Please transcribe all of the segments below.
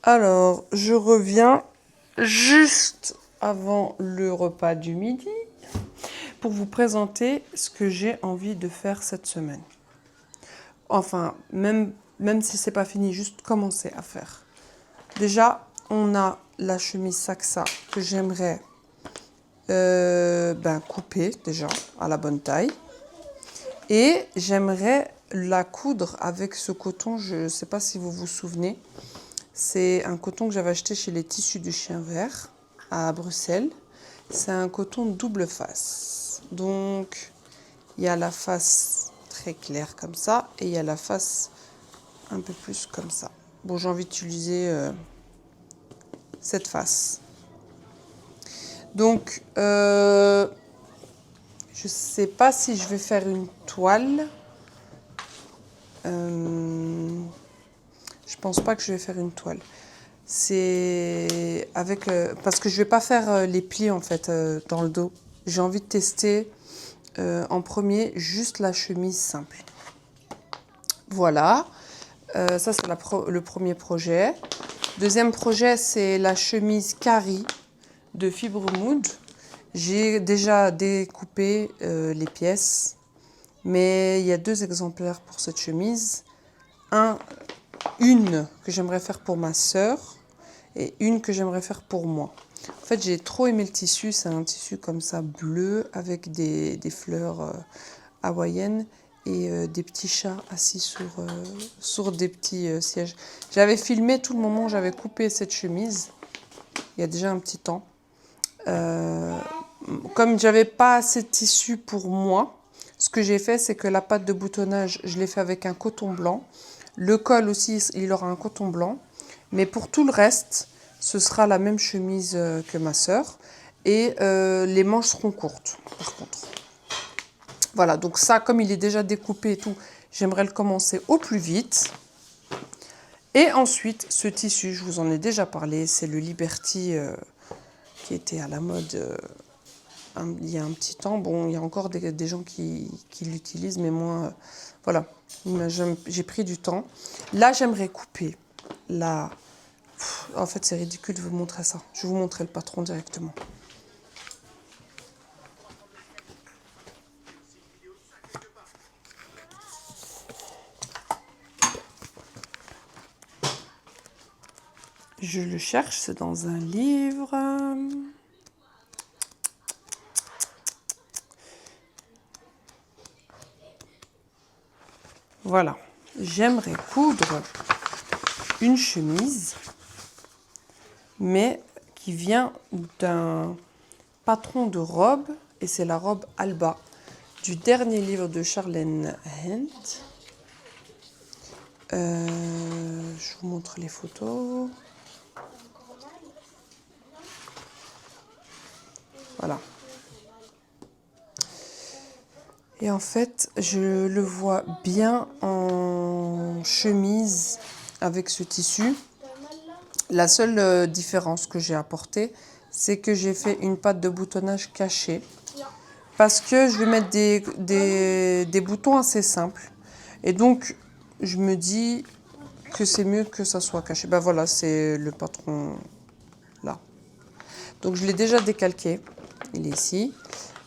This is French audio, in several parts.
Alors, je reviens juste avant le repas du midi pour vous présenter ce que j'ai envie de faire cette semaine. Enfin, même si c'est pas fini, juste commencer à faire. Déjà, on a la chemise Saxa que j'aimerais couper déjà à la bonne taille. Et j'aimerais la coudre avec ce coton, je ne sais pas si vous vous souvenez. C'est un coton que j'avais acheté chez les Tissus du Chien Vert à Bruxelles. C'est un coton double face. Donc, il y a la face très claire comme ça et il y a la face un peu plus comme ça. Bon, j'ai envie d'utiliser cette face. Donc, je ne sais pas si je vais faire une toile. Je pense pas que je vais faire une toile. C'est avec parce que je vais pas faire les plis en fait dans le dos. J'ai envie de tester en premier juste la chemise simple. Voilà. Ça c'est le premier projet. Deuxième projet, c'est la chemise Carrie de Fibre Mood. J'ai déjà découpé les pièces, mais il y a 2 exemplaires pour cette chemise. Une que j'aimerais faire pour ma sœur et une que j'aimerais faire pour moi. En fait, j'ai trop aimé le tissu. C'est un tissu comme ça bleu avec des fleurs hawaïennes et des petits chats assis sur des petits sièges. J'avais filmé tout le moment où j'avais coupé cette chemise, il y a déjà un petit temps. Comme j'avais pas assez de tissu pour moi, ce que j'ai fait, c'est que la patte de boutonnage, je l'ai fait avec un coton blanc. Le col aussi, il aura un coton blanc. Mais pour tout le reste, ce sera la même chemise que ma sœur. Et les manches seront courtes, par contre. Voilà, donc ça, comme il est déjà découpé et tout, j'aimerais le commencer au plus vite. Et ensuite, ce tissu, je vous en ai déjà parlé, c'est le Liberty qui était à la mode il y a un petit temps. Bon, il y a encore des gens qui l'utilisent, mais moi, voilà, j'ai pris du temps. Là, j'aimerais couper la... En fait, c'est ridicule de vous montrer ça. Je vais vous montrer le patron directement. Je le cherche, c'est dans un livre. Voilà. J'aimerais coudre une chemise, mais qui vient d'un patron de robe, et c'est la robe Alba, du dernier livre de Charlène Hent. Je vous montre les photos. Voilà. Et en fait, je le vois bien en chemise avec ce tissu. La seule différence que j'ai apportée, c'est que j'ai fait une patte de boutonnage cachée. Parce que je vais mettre des boutons assez simples. Et donc, je me dis que c'est mieux que ça soit caché. Ben voilà, c'est le patron là. Donc, je l'ai déjà décalqué. Il est ici.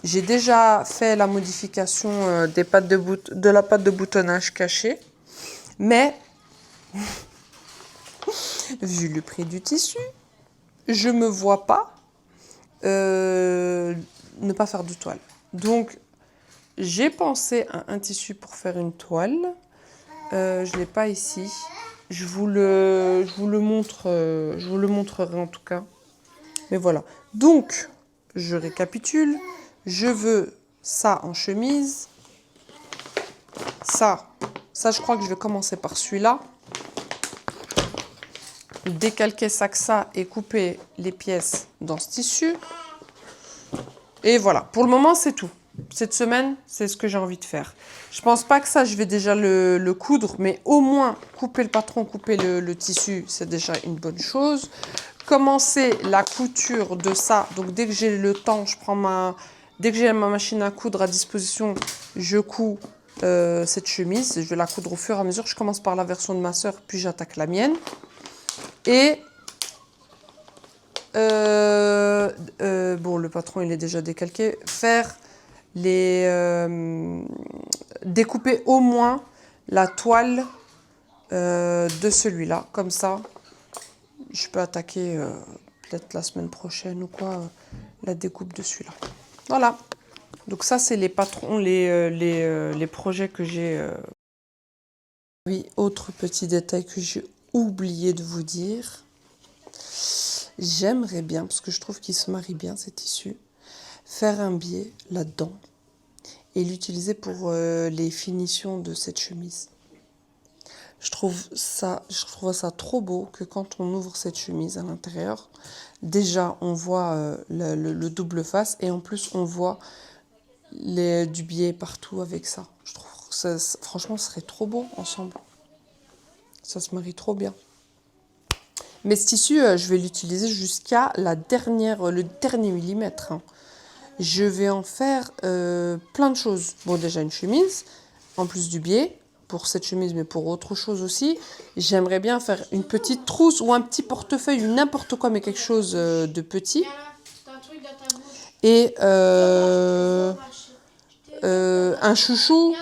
J'ai déjà fait la modification de la patte de boutonnage cachée. Mais, vu le prix du tissu, je ne me vois pas ne pas faire de toile. Donc, j'ai pensé à un tissu pour faire une toile. Je ne l'ai pas ici. Je vous le montrerai en tout cas. Mais voilà. Donc, je récapitule. Je veux ça en chemise. Ça, je crois que je vais commencer par celui-là. Décalquer Saxa et couper les pièces dans ce tissu. Et voilà. Pour le moment, c'est tout. Cette semaine, c'est ce que j'ai envie de faire. Je pense pas que ça, je vais déjà le coudre, mais au moins couper le patron, couper le tissu, c'est déjà une bonne chose. Commencer la couture de ça. Donc dès que j'ai le temps, dès que j'ai ma machine à coudre à disposition, je couds cette chemise. Je vais la coudre au fur et à mesure. Je commence par la version de ma sœur, puis j'attaque la mienne. Et bon, le patron, il est déjà décalqué. Faire découper au moins la toile de celui-là. Comme ça, je peux attaquer peut-être la semaine prochaine ou quoi, la découpe de celui-là. Voilà. Donc ça, c'est les patrons, les projets que j'ai. Oui, autre petit détail que j'ai oublié de vous dire. J'aimerais bien, parce que je trouve qu'il se marie bien, ces tissus, faire un biais là-dedans et l'utiliser pour les finitions de cette chemise. Je trouve ça trop beau que quand on ouvre cette chemise à l'intérieur, déjà on voit le double face et en plus on voit du biais partout avec ça. Je trouve que franchement, ce serait trop beau ensemble. Ça se marie trop bien. Mais ce tissu, je vais l'utiliser jusqu'à le dernier millimètre. Hein. Je vais en faire plein de choses. Bon, déjà une chemise, en plus du biais, pour cette chemise, mais pour autre chose aussi. J'aimerais bien faire une petite trousse ou un petit portefeuille, ou n'importe quoi, mais quelque chose de petit. Et un chouchou,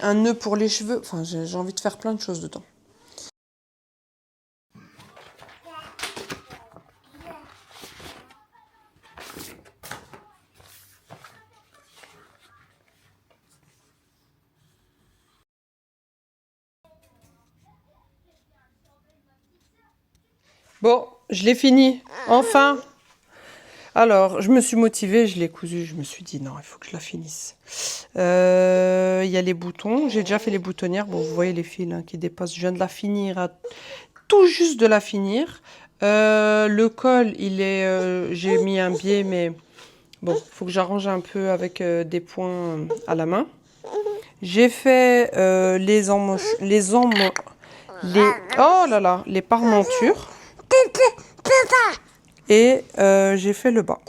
un nœud pour les cheveux. Enfin, j'ai envie de faire plein de choses dedans. Bon, je l'ai fini. Enfin. Alors, je me suis motivée, je l'ai cousue. Je me suis dit, non, il faut que je la finisse. Il y a les boutons. J'ai déjà fait les boutonnières. Bon, vous voyez les fils qui dépassent. Je viens de la finir, tout juste de la finir. Le col, j'ai mis un biais, mais bon, il faut que j'arrange un peu avec des points à la main. J'ai fait oh là là, les parmentures. Et j'ai fait le bas.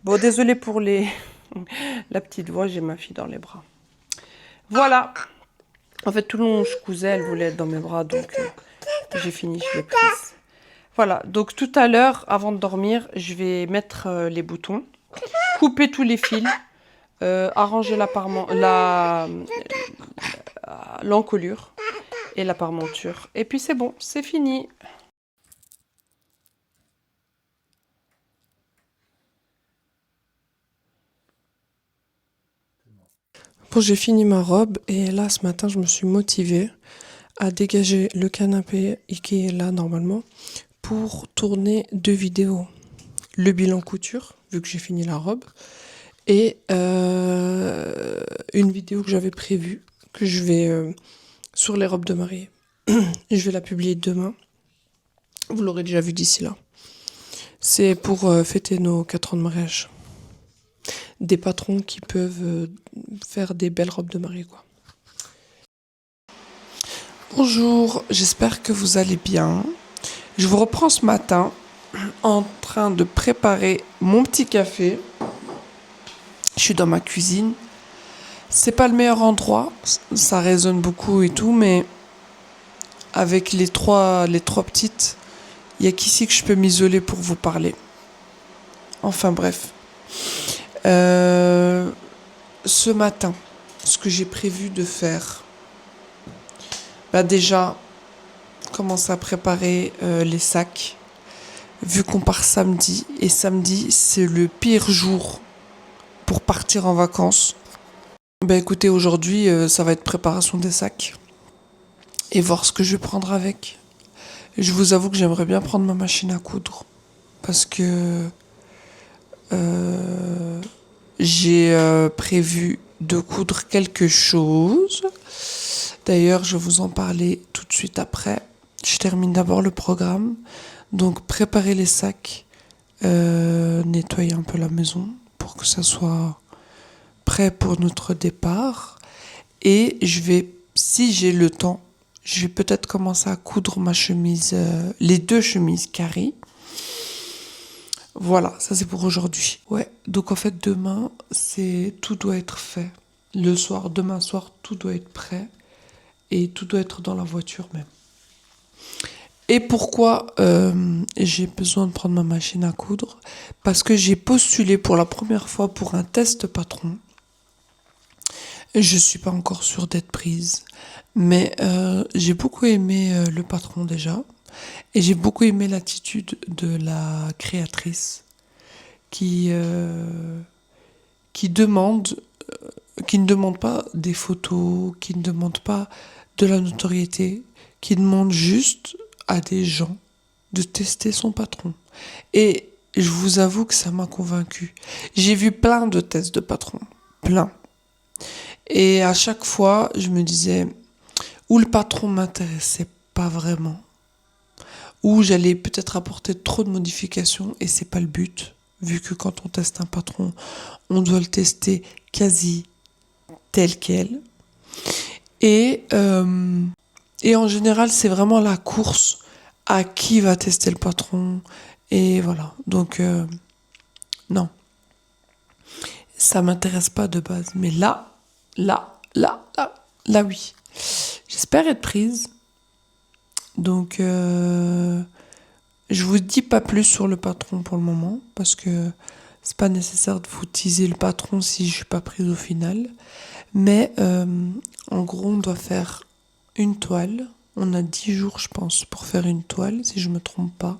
Bon, désolé pour la petite voix, j'ai ma fille dans les bras. Voilà. En fait, tout le long où je cousais, elle voulait être dans mes bras, donc j'ai fini, je l'ai prise. Voilà, donc tout à l'heure, avant de dormir, je vais mettre les boutons, couper tous les fils, arranger l'encolure et la parmenture. Et puis c'est bon, c'est fini. Bon, j'ai fini ma robe et là, ce matin, je me suis motivée à dégager le canapé qui est là normalement pour tourner 2 vidéos. Le bilan couture, vu que j'ai fini la robe, et une vidéo que j'avais prévue, que je vais sur les robes de mariée. Je vais la publier demain. Vous l'aurez déjà vu d'ici là. C'est pour fêter nos 4 ans de mariage. Des patrons qui peuvent faire des belles robes de mariée, quoi. Bonjour, j'espère que vous allez bien. Je vous reprends ce matin en train de préparer mon petit café. Je suis dans ma cuisine. C'est pas le meilleur endroit, ça résonne beaucoup et tout, mais avec les trois petites, il y a qu'ici que je peux m'isoler pour vous parler. Enfin bref. Ce matin, ce que j'ai prévu de faire, déjà, commencer à préparer les sacs, vu qu'on part samedi, et samedi, c'est le pire jour pour partir en vacances. Écoutez, aujourd'hui, ça va être préparation des sacs et voir ce que je vais prendre avec. Et je vous avoue que j'aimerais bien prendre ma machine à coudre parce que j'ai prévu de coudre quelque chose. D'ailleurs, je vais vous en parler tout de suite après. Je termine d'abord le programme. Donc, préparer les sacs, nettoyer un peu la maison pour que ça soit prêt pour notre départ. Et si j'ai le temps, je vais peut-être commencer à coudre ma chemise, les 2 chemises carrées. Voilà, ça c'est pour aujourd'hui. Ouais, donc en fait demain, tout doit être fait. Le soir, demain soir, tout doit être prêt et tout doit être dans la voiture même. Et pourquoi j'ai besoin de prendre ma machine à coudre? Parce que j'ai postulé pour la première fois pour un test patron. Je suis pas encore sûre d'être prise, mais j'ai beaucoup aimé le patron déjà, et j'ai beaucoup aimé l'attitude de la créatrice qui qui demande, qui ne demande pas des photos, qui ne demande pas de la notoriété, qui demande juste à des gens de tester son patron. Et je vous avoue que ça m'a convaincue. J'ai vu plein de tests de patron, plein. Et à chaque fois, je me disais, ou le patron m'intéressait pas vraiment, ou j'allais peut-être apporter trop de modifications et c'est pas le but, vu que quand on teste un patron, on doit le tester quasi tel quel. Et, euh, et en général, c'est vraiment la course à qui va tester le patron. Et voilà. Donc, non, ça m'intéresse pas de base. Mais là, oui. J'espère être prise. Donc, je vous dis pas plus sur le patron pour le moment, parce que c'est pas nécessaire de vous teaser le patron si je suis pas prise au final. Mais en gros, on doit faire une toile. On a 10 jours, je pense, pour faire une toile, si je me trompe pas.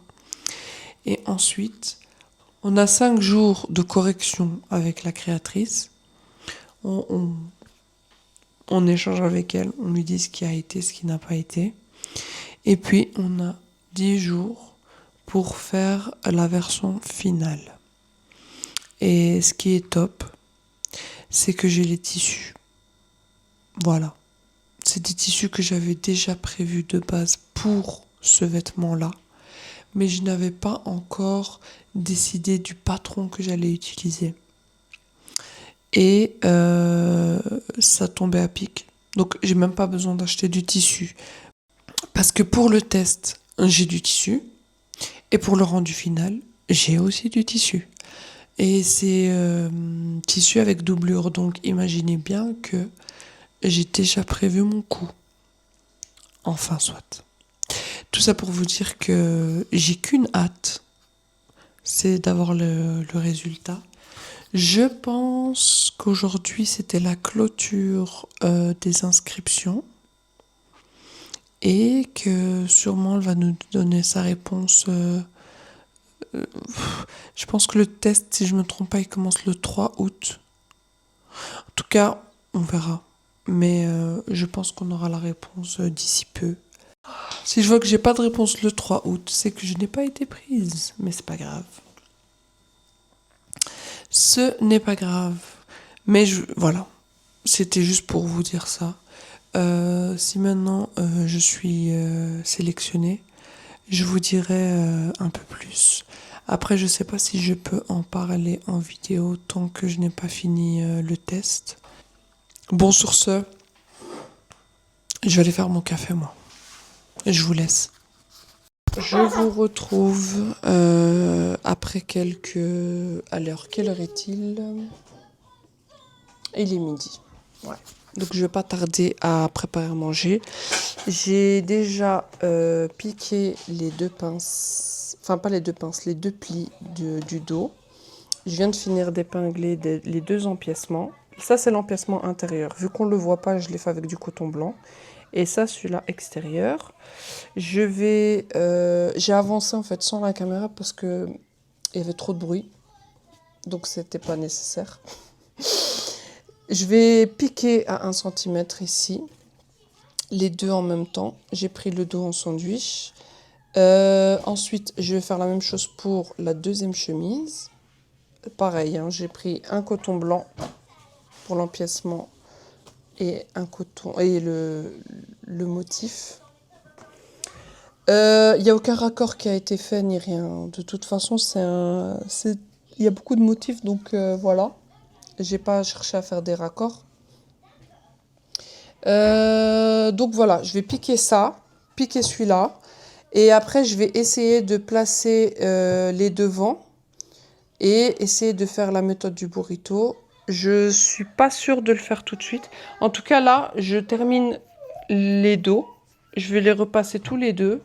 Et ensuite, on a 5 jours de correction avec la créatrice. On, on- on échange avec elle, on lui dit ce qui a été, ce qui n'a pas été. Et puis, on a 10 jours pour faire la version finale. Et ce qui est top, c'est que j'ai les tissus. Voilà. C'est des tissus que j'avais déjà prévus de base pour ce vêtement-là. Mais je n'avais pas encore décidé du patron que j'allais utiliser. Et ça tombait à pic. Donc j'ai même pas besoin d'acheter du tissu. Parce que pour le test, j'ai du tissu. Et pour le rendu final, j'ai aussi du tissu. Et c'est tissu avec doublure. Donc imaginez bien que j'ai déjà prévu mon coût. Enfin soit. Tout ça pour vous dire que j'ai qu'une hâte, c'est d'avoir le résultat. Je pense qu'aujourd'hui c'était la clôture des inscriptions et que sûrement elle va nous donner sa réponse. Euh, je pense que le test, si je me trompe pas, il commence le 3 août. En tout cas, on verra. Mais je pense qu'on aura la réponse d'ici peu. Si je vois que j'ai pas de réponse le 3 août, c'est que je n'ai pas été prise. Mais c'est pas grave. Ce n'est pas grave. Mais voilà. C'était juste pour vous dire ça. Si maintenant je suis sélectionnée, je vous dirai un peu plus. Après, je sais pas si je peux en parler en vidéo tant que je n'ai pas fini le test. Bon, sur ce, je vais aller faire mon café, moi. Et je vous laisse. Je vous retrouve après quelques... Alors, quelle heure est-il? Il est midi. Ouais. Donc, je vais pas tarder à préparer à manger. J'ai déjà piqué les deux pinces, enfin pas les deux pinces, les deux plis du dos. Je viens de finir d'épingler les deux empiècements. Ça, c'est l'empiècement intérieur. Vu qu'on ne le voit pas, je l'ai fait avec du coton blanc. Et ça, celui-là extérieur. J'ai avancé en fait sans la caméra parce que il y avait trop de bruit. Donc, c'était pas nécessaire. Je vais piquer à 1 centimètre ici. Les deux en même temps. J'ai pris le dos en sandwich. Ensuite, je vais faire la même chose pour la deuxième chemise. Pareil, hein, j'ai pris un coton blanc pour l'empiècement et un coton et le motif. Il n'y a aucun raccord qui a été fait ni rien. De toute façon, il y a beaucoup de motifs, donc voilà. J'ai pas cherché à faire des raccords. Donc voilà, je vais piquer ça, piquer celui-là. Et après, je vais essayer de placer les devants et essayer de faire la méthode du burrito. Je suis pas sûre de le faire tout de suite. En tout cas, là, je termine les dos. Je vais les repasser tous les deux.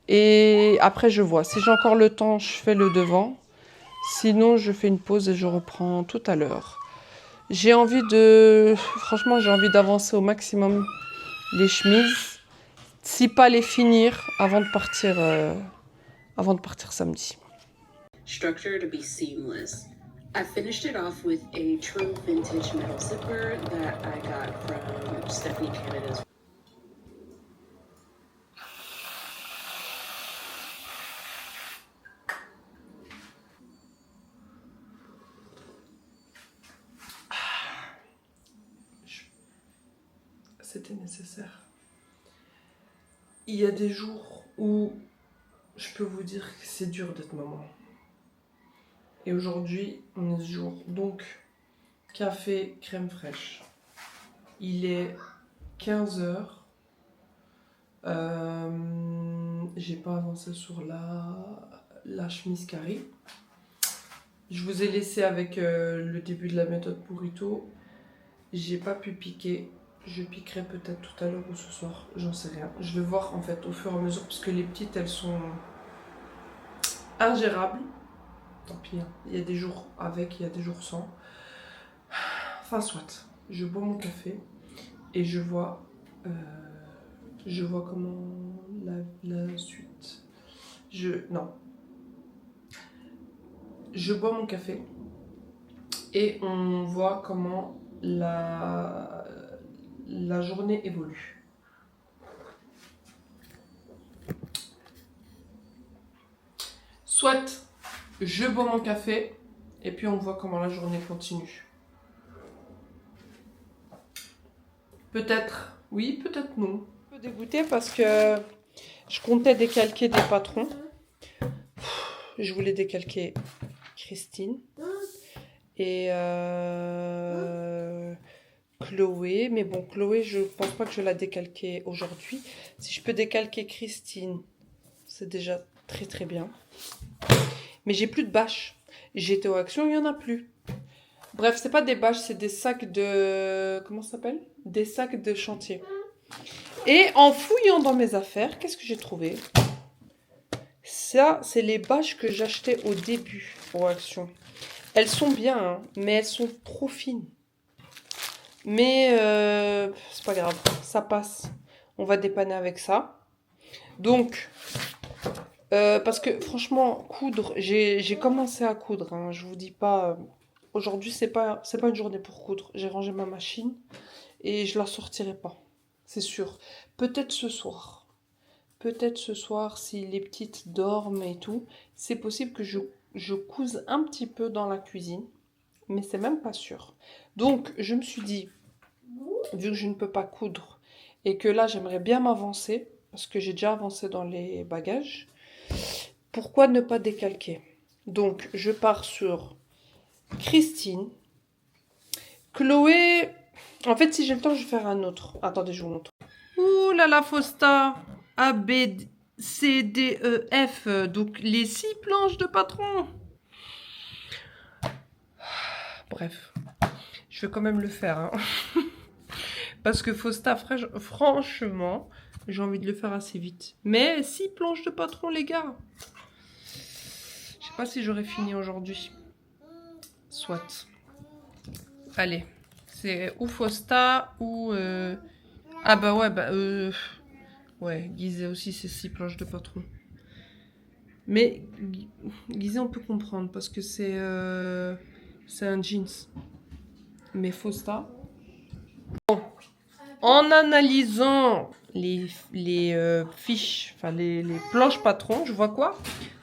Et après, je vois. Si j'ai encore le temps, je fais le devant. Sinon, je fais une pause et je reprends tout à l'heure. J'ai envie de... Franchement, j'ai envie d'avancer au maximum les chemises. Si pas les finir avant de partir samedi. Structure to be seamless. I finished it off with a true vintage metal zipper that I got from Stephanie Canada's. C'était nécessaire. Il y a des jours où je peux vous dire que c'est dur d'être maman. Et aujourd'hui, on est ce jour. Donc, café, crème fraîche. Il est 15h. J'ai pas avancé sur la chemise carrée. Je vous ai laissé avec le début de la méthode Burrito. J'ai pas pu piquer. Je piquerai peut-être tout à l'heure ou ce soir. J'en sais rien. Je vais voir en fait au fur et à mesure parce que les petites elles sont ingérables. Tant pis, hein. Il y a des jours avec, il y a des jours sans. Enfin soit. Je bois mon café et je vois comment la suite. Non. Je bois mon café et on voit comment la journée évolue. Soit je bois mon café et puis on voit comment la journée continue. Peut-être oui, peut-être non. Un peu dégoûtée parce que je comptais décalquer des patrons. Je voulais décalquer Christine et Chloé. Mais bon, Chloé, je pense pas que je vais la décalquer aujourd'hui. Si je peux décalquer Christine, c'est déjà très très bien. Mais j'ai plus de bâches. J'étais aux Actions, il n'y en a plus. Bref, c'est pas des bâches, c'est des sacs de... Comment ça s'appelle? Des sacs de chantier. Et en fouillant dans mes affaires, qu'est-ce que j'ai trouvé? Ça, c'est les bâches que j'achetais au début aux Actions. Elles sont bien, hein, mais elles sont trop fines. Mais c'est pas grave, ça passe. On va dépanner avec ça. Donc, parce que franchement, coudre, j'ai commencé à coudre. Hein, je vous dis pas... Aujourd'hui, c'est pas une journée pour coudre. J'ai rangé ma machine et je la sortirai pas. C'est sûr. Peut-être ce soir. Peut-être ce soir, si les petites dorment et tout, c'est possible que je couse un petit peu dans la cuisine. Mais c'est même pas sûr. Donc, je me suis dit, vu que je ne peux pas coudre et que là, j'aimerais bien m'avancer, parce que j'ai déjà avancé dans les bagages, pourquoi ne pas décalquer? Donc, je pars sur Christine. Chloé... En fait, si j'ai le temps, je vais faire un autre. Attendez, je vous montre. Ouh là là, Fausta. A, B, C, D, E, F. Donc, les 6 planches de patron. Bref. Je vais quand même le faire. Hein. Parce que Fausta, franchement, j'ai envie de le faire assez vite. Mais 6 planches de patron, les gars. Je sais pas si j'aurai fini aujourd'hui. Soit. Allez. C'est ou Fausta ou... Ah bah ouais, ouais, Gizeh aussi, c'est 6 planches de patron. Mais Gizeh, on peut comprendre parce que c'est un jeans. Mais Fausta... Bon, en analysant les fiches, enfin les planches patron, je vois quoi?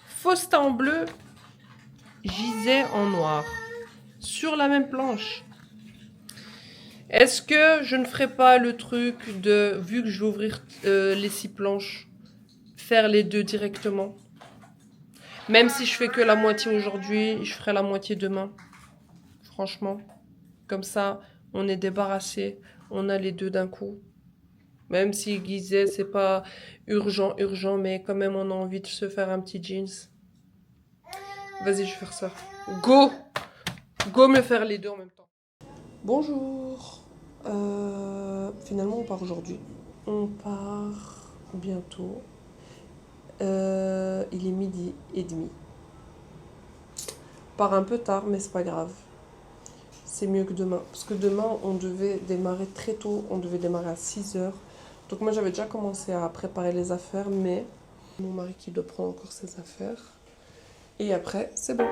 Fausta en bleu, Gizeh en noir. Sur la même planche. Est-ce que je ne ferai pas le truc de, vu que je vais ouvrir les 6 planches, faire les deux directement? Même si je fais que la moitié aujourd'hui, je ferai la moitié demain. Franchement. Comme ça, on est débarrassé. On a les deux d'un coup. Même si Gizeh, c'est pas urgent, mais quand même, on a envie de se faire un petit jeans. Vas-y, je vais faire ça. Go! Go me faire les deux en même temps. Bonjour. Finalement, on part aujourd'hui. On part bientôt. Il est 12h30. On part un peu tard, mais c'est pas grave. C'est mieux que demain. Parce que demain, on devait démarrer très tôt. On devait démarrer à 6h. Donc moi, j'avais déjà commencé à préparer les affaires, mais mon mari qui doit prendre encore ses affaires. Et après, c'est bon.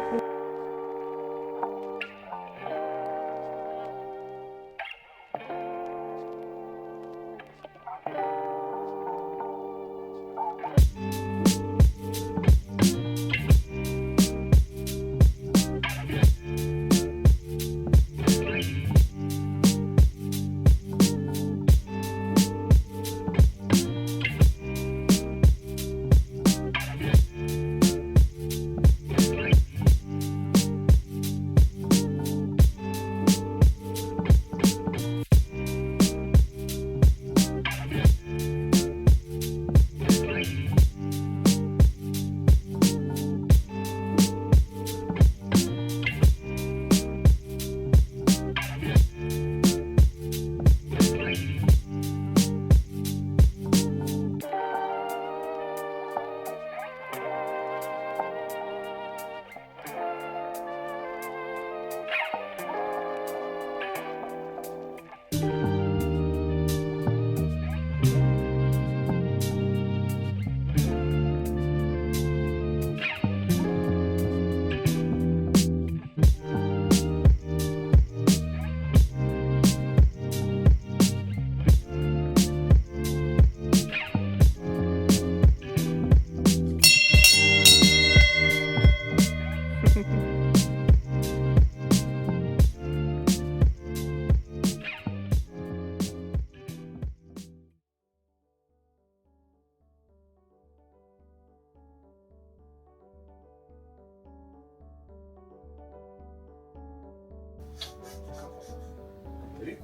T'as vu?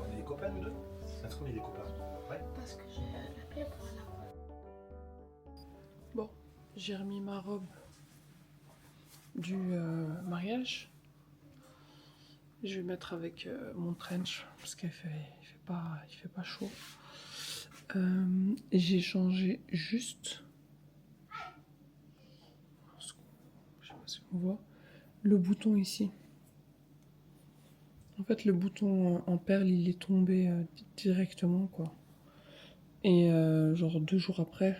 On est des copains, nous deux? Est-ce qu'on est des copains? Ouais. Parce que j'ai la paix pour la. Bon, j'ai remis ma robe du mariage. Je vais mettre avec mon trench parce qu'il il fait pas chaud. J'ai changé juste, je sais pas si on voit, le bouton ici. En fait, le bouton en perle, il est tombé directement, quoi. Et genre 2 jours après,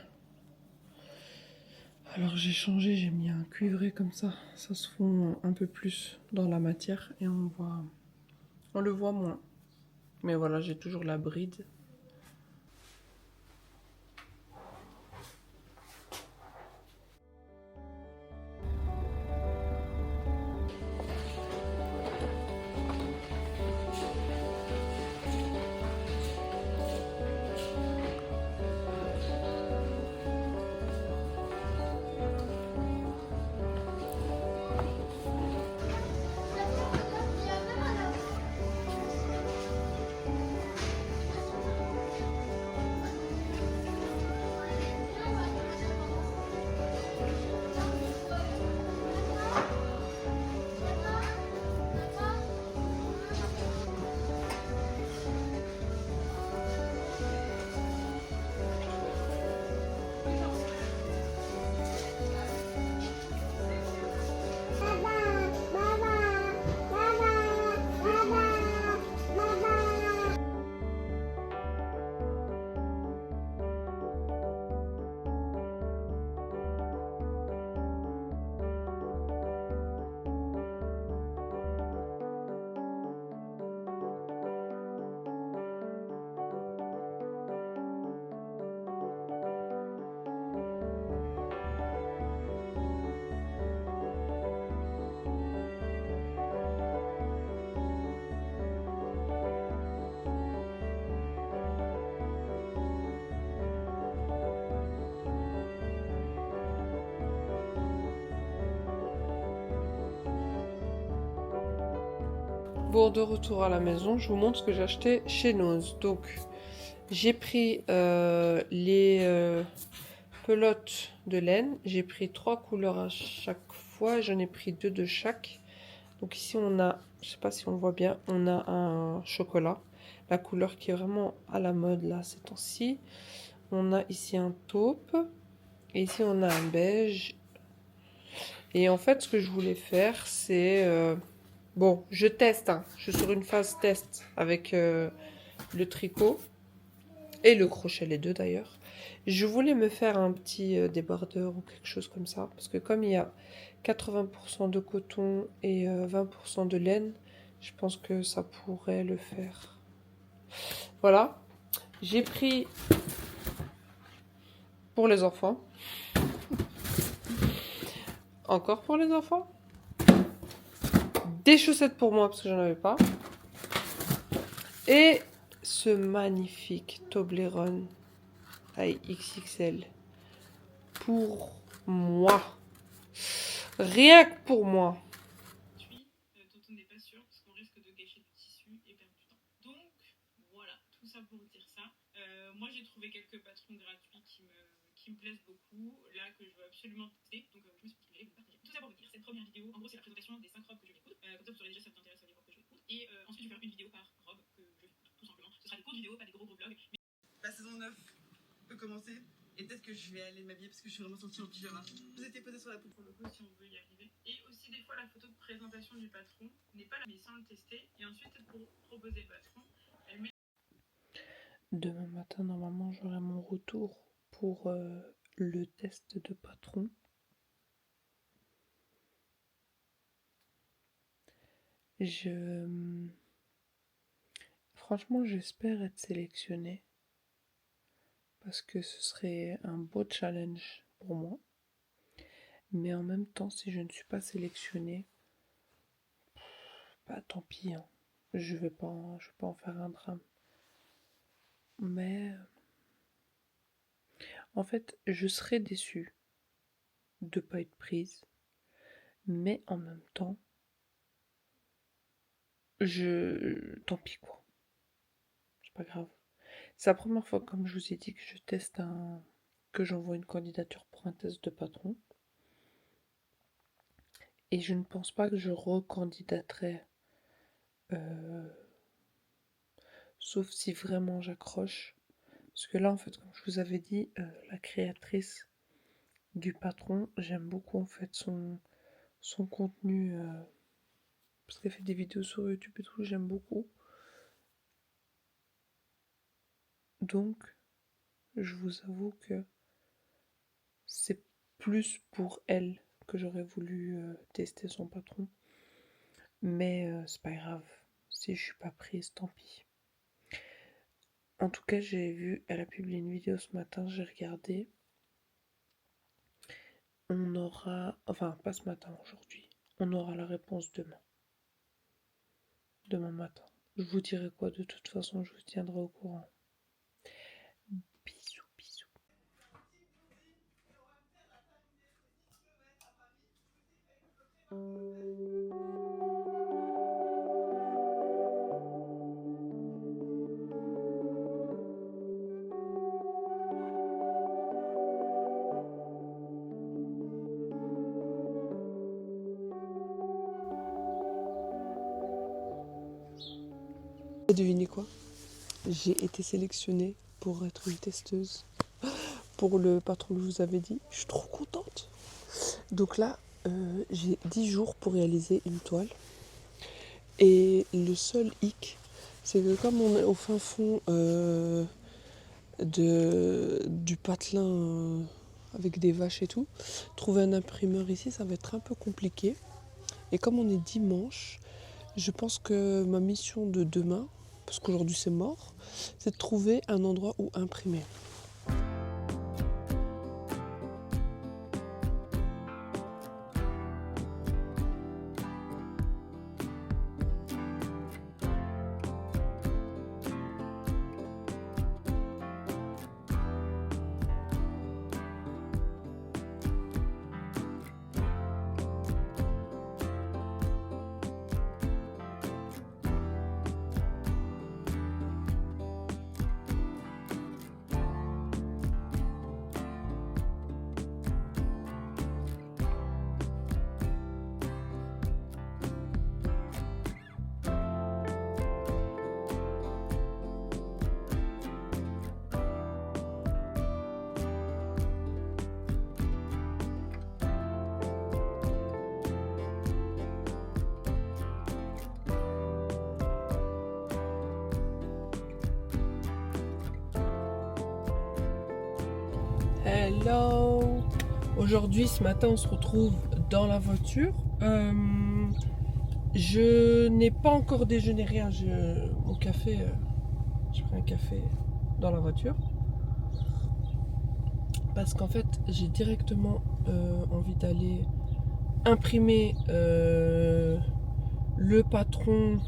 alors j'ai changé, j'ai mis un cuivré comme ça se fond un peu plus dans la matière et on le voit moins. Mais voilà, j'ai toujours la bride. Bon, de retour à la maison, je vous montre ce que j'ai acheté chez Noz. Donc, j'ai pris les pelotes de laine. J'ai pris 3 couleurs à chaque fois. J'en ai pris 2 de chaque. Donc ici on a, je sais pas si on le voit bien, on a un chocolat. La couleur qui est vraiment à la mode là ces temps-ci. On a ici un taupe. Et ici on a un beige. Et en fait ce que je voulais faire c'est... bon, je teste, hein. Je suis sur une phase test avec le tricot. Et le crochet, les deux d'ailleurs. Je voulais me faire un petit débardeur ou quelque chose comme ça. Parce que comme il y a 80% de coton et 20% de laine, je pense que ça pourrait le faire. Voilà. J'ai pris pour les enfants. Encore pour les enfants. Des chaussettes pour moi parce que j'en avais pas. Et ce magnifique Toblerone taille XXL. Pour moi. Rien que pour moi. Dont on n'est pas sûr parce qu'on risque de gâcher du tissu et perdre du temps. Donc voilà, tout ça pour dire ça. Moi j'ai trouvé quelques patrons gratuits qui me plaisent beaucoup, là que je veux absolument tester. Donc je me suis dit que je vais vous partager. Tout ça pour vous dire, cette première vidéo, en gros c'est la présentation des 5 robes que je vais coudre. Comme ça vous saurez déjà si ça vous intéresse les robes que je vais coudre. Et ensuite je vais faire une vidéo par robe que je vais coudre, tout simplement. Ce sera des courtes vidéos, pas des gros vlogs. Mais... La saison 9 peut commencer. Et peut-être que je vais aller m'habiller parce que je suis vraiment sortie en pyjama. Vous étiez posé sur la peau pour le coup si on veut y arriver. Et aussi des fois la photo de présentation du patron n'est pas là mais sans le tester. Et ensuite pour proposer le patron, elle met... Demain matin normalement j'aurai mon retour pour le test de patron. Franchement j'espère être sélectionnée. Parce que ce serait un beau challenge pour moi. Mais en même temps, si je ne suis pas sélectionnée, bah tant pis, hein. Je vais pas en faire un drame. Mais en fait, je serais déçue de ne pas être prise. Mais en même temps, tant pis quoi. C'est pas grave. C'est la première fois, comme je vous ai dit, que je teste que j'envoie une candidature pour un test de patron. Et je ne pense pas que je recandidaterai. Sauf si vraiment j'accroche. Parce que là, en fait, comme je vous avais dit, la créatrice du patron, j'aime beaucoup en fait son contenu. Parce qu'elle fait des vidéos sur YouTube et tout, j'aime beaucoup. Donc, je vous avoue que c'est plus pour elle que j'aurais voulu tester son patron. Mais c'est pas grave. Si je suis pas prise, tant pis. En tout cas, j'ai vu, elle a publié une vidéo ce matin, j'ai regardé. On aura, enfin pas ce matin, aujourd'hui, on aura la réponse demain. Demain matin. Je vous dirai quoi, de toute façon, je vous tiendrai au courant. Bisous, bisous. Devinez quoi? J'ai été sélectionnée pour être une testeuse pour le patron que je vous avais dit. Je suis trop contente. Donc là, j'ai 10 jours pour réaliser une toile. Et le seul hic, c'est que comme on est au fin fond du patelin avec des vaches et tout, trouver un imprimeur ici, ça va être un peu compliqué. Et comme on est dimanche, je pense que ma mission de demain, parce qu'aujourd'hui c'est mort, c'est de trouver un endroit où imprimer. Hello. Aujourd'hui, ce matin, on se retrouve dans la voiture. Je n'ai pas encore déjeuné, rien. Mon café, j'ai pris un café dans la voiture. Parce qu'en fait, j'ai directement envie d'aller imprimer le patron.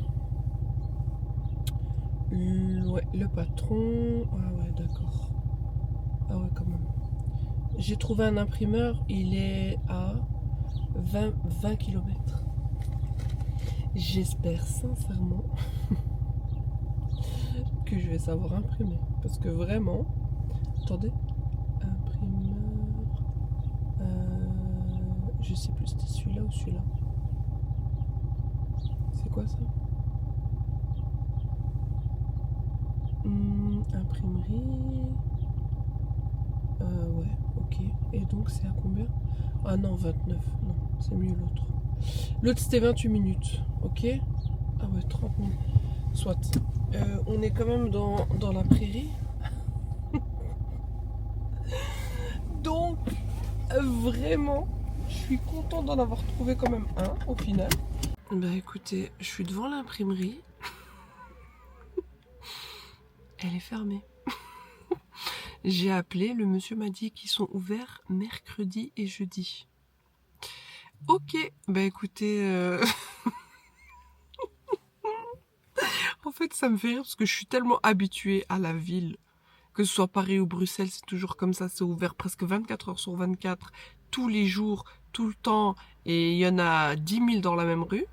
Le patron. Ah ouais, d'accord. Ah ouais, quand même. J'ai trouvé un imprimeur, il est à 20 km. J'espère sincèrement que je vais savoir imprimer. Parce que vraiment, attendez, imprimeur, je sais plus, c'était celui-là ou celui-là. C'est quoi ça? Imprimerie. Ouais, ok. Et donc c'est à combien? Ah non, 29. Non, c'est mieux l'autre. L'autre c'était 28 minutes. Ok. Ah ouais, 30 minutes. Soit. On est quand même dans la prairie. Donc, vraiment, je suis contente d'en avoir trouvé quand même un au final. Bah écoutez, je suis devant l'imprimerie. Elle est fermée. J'ai appelé, le monsieur m'a dit qu'ils sont ouverts mercredi et jeudi. Ok, bah écoutez, en fait ça me fait rire parce que je suis tellement habituée à la ville, que ce soit Paris ou Bruxelles, c'est toujours comme ça, c'est ouvert presque 24 heures sur 24, tous les jours, tout le temps, et il y en a 10 000 dans la même rue,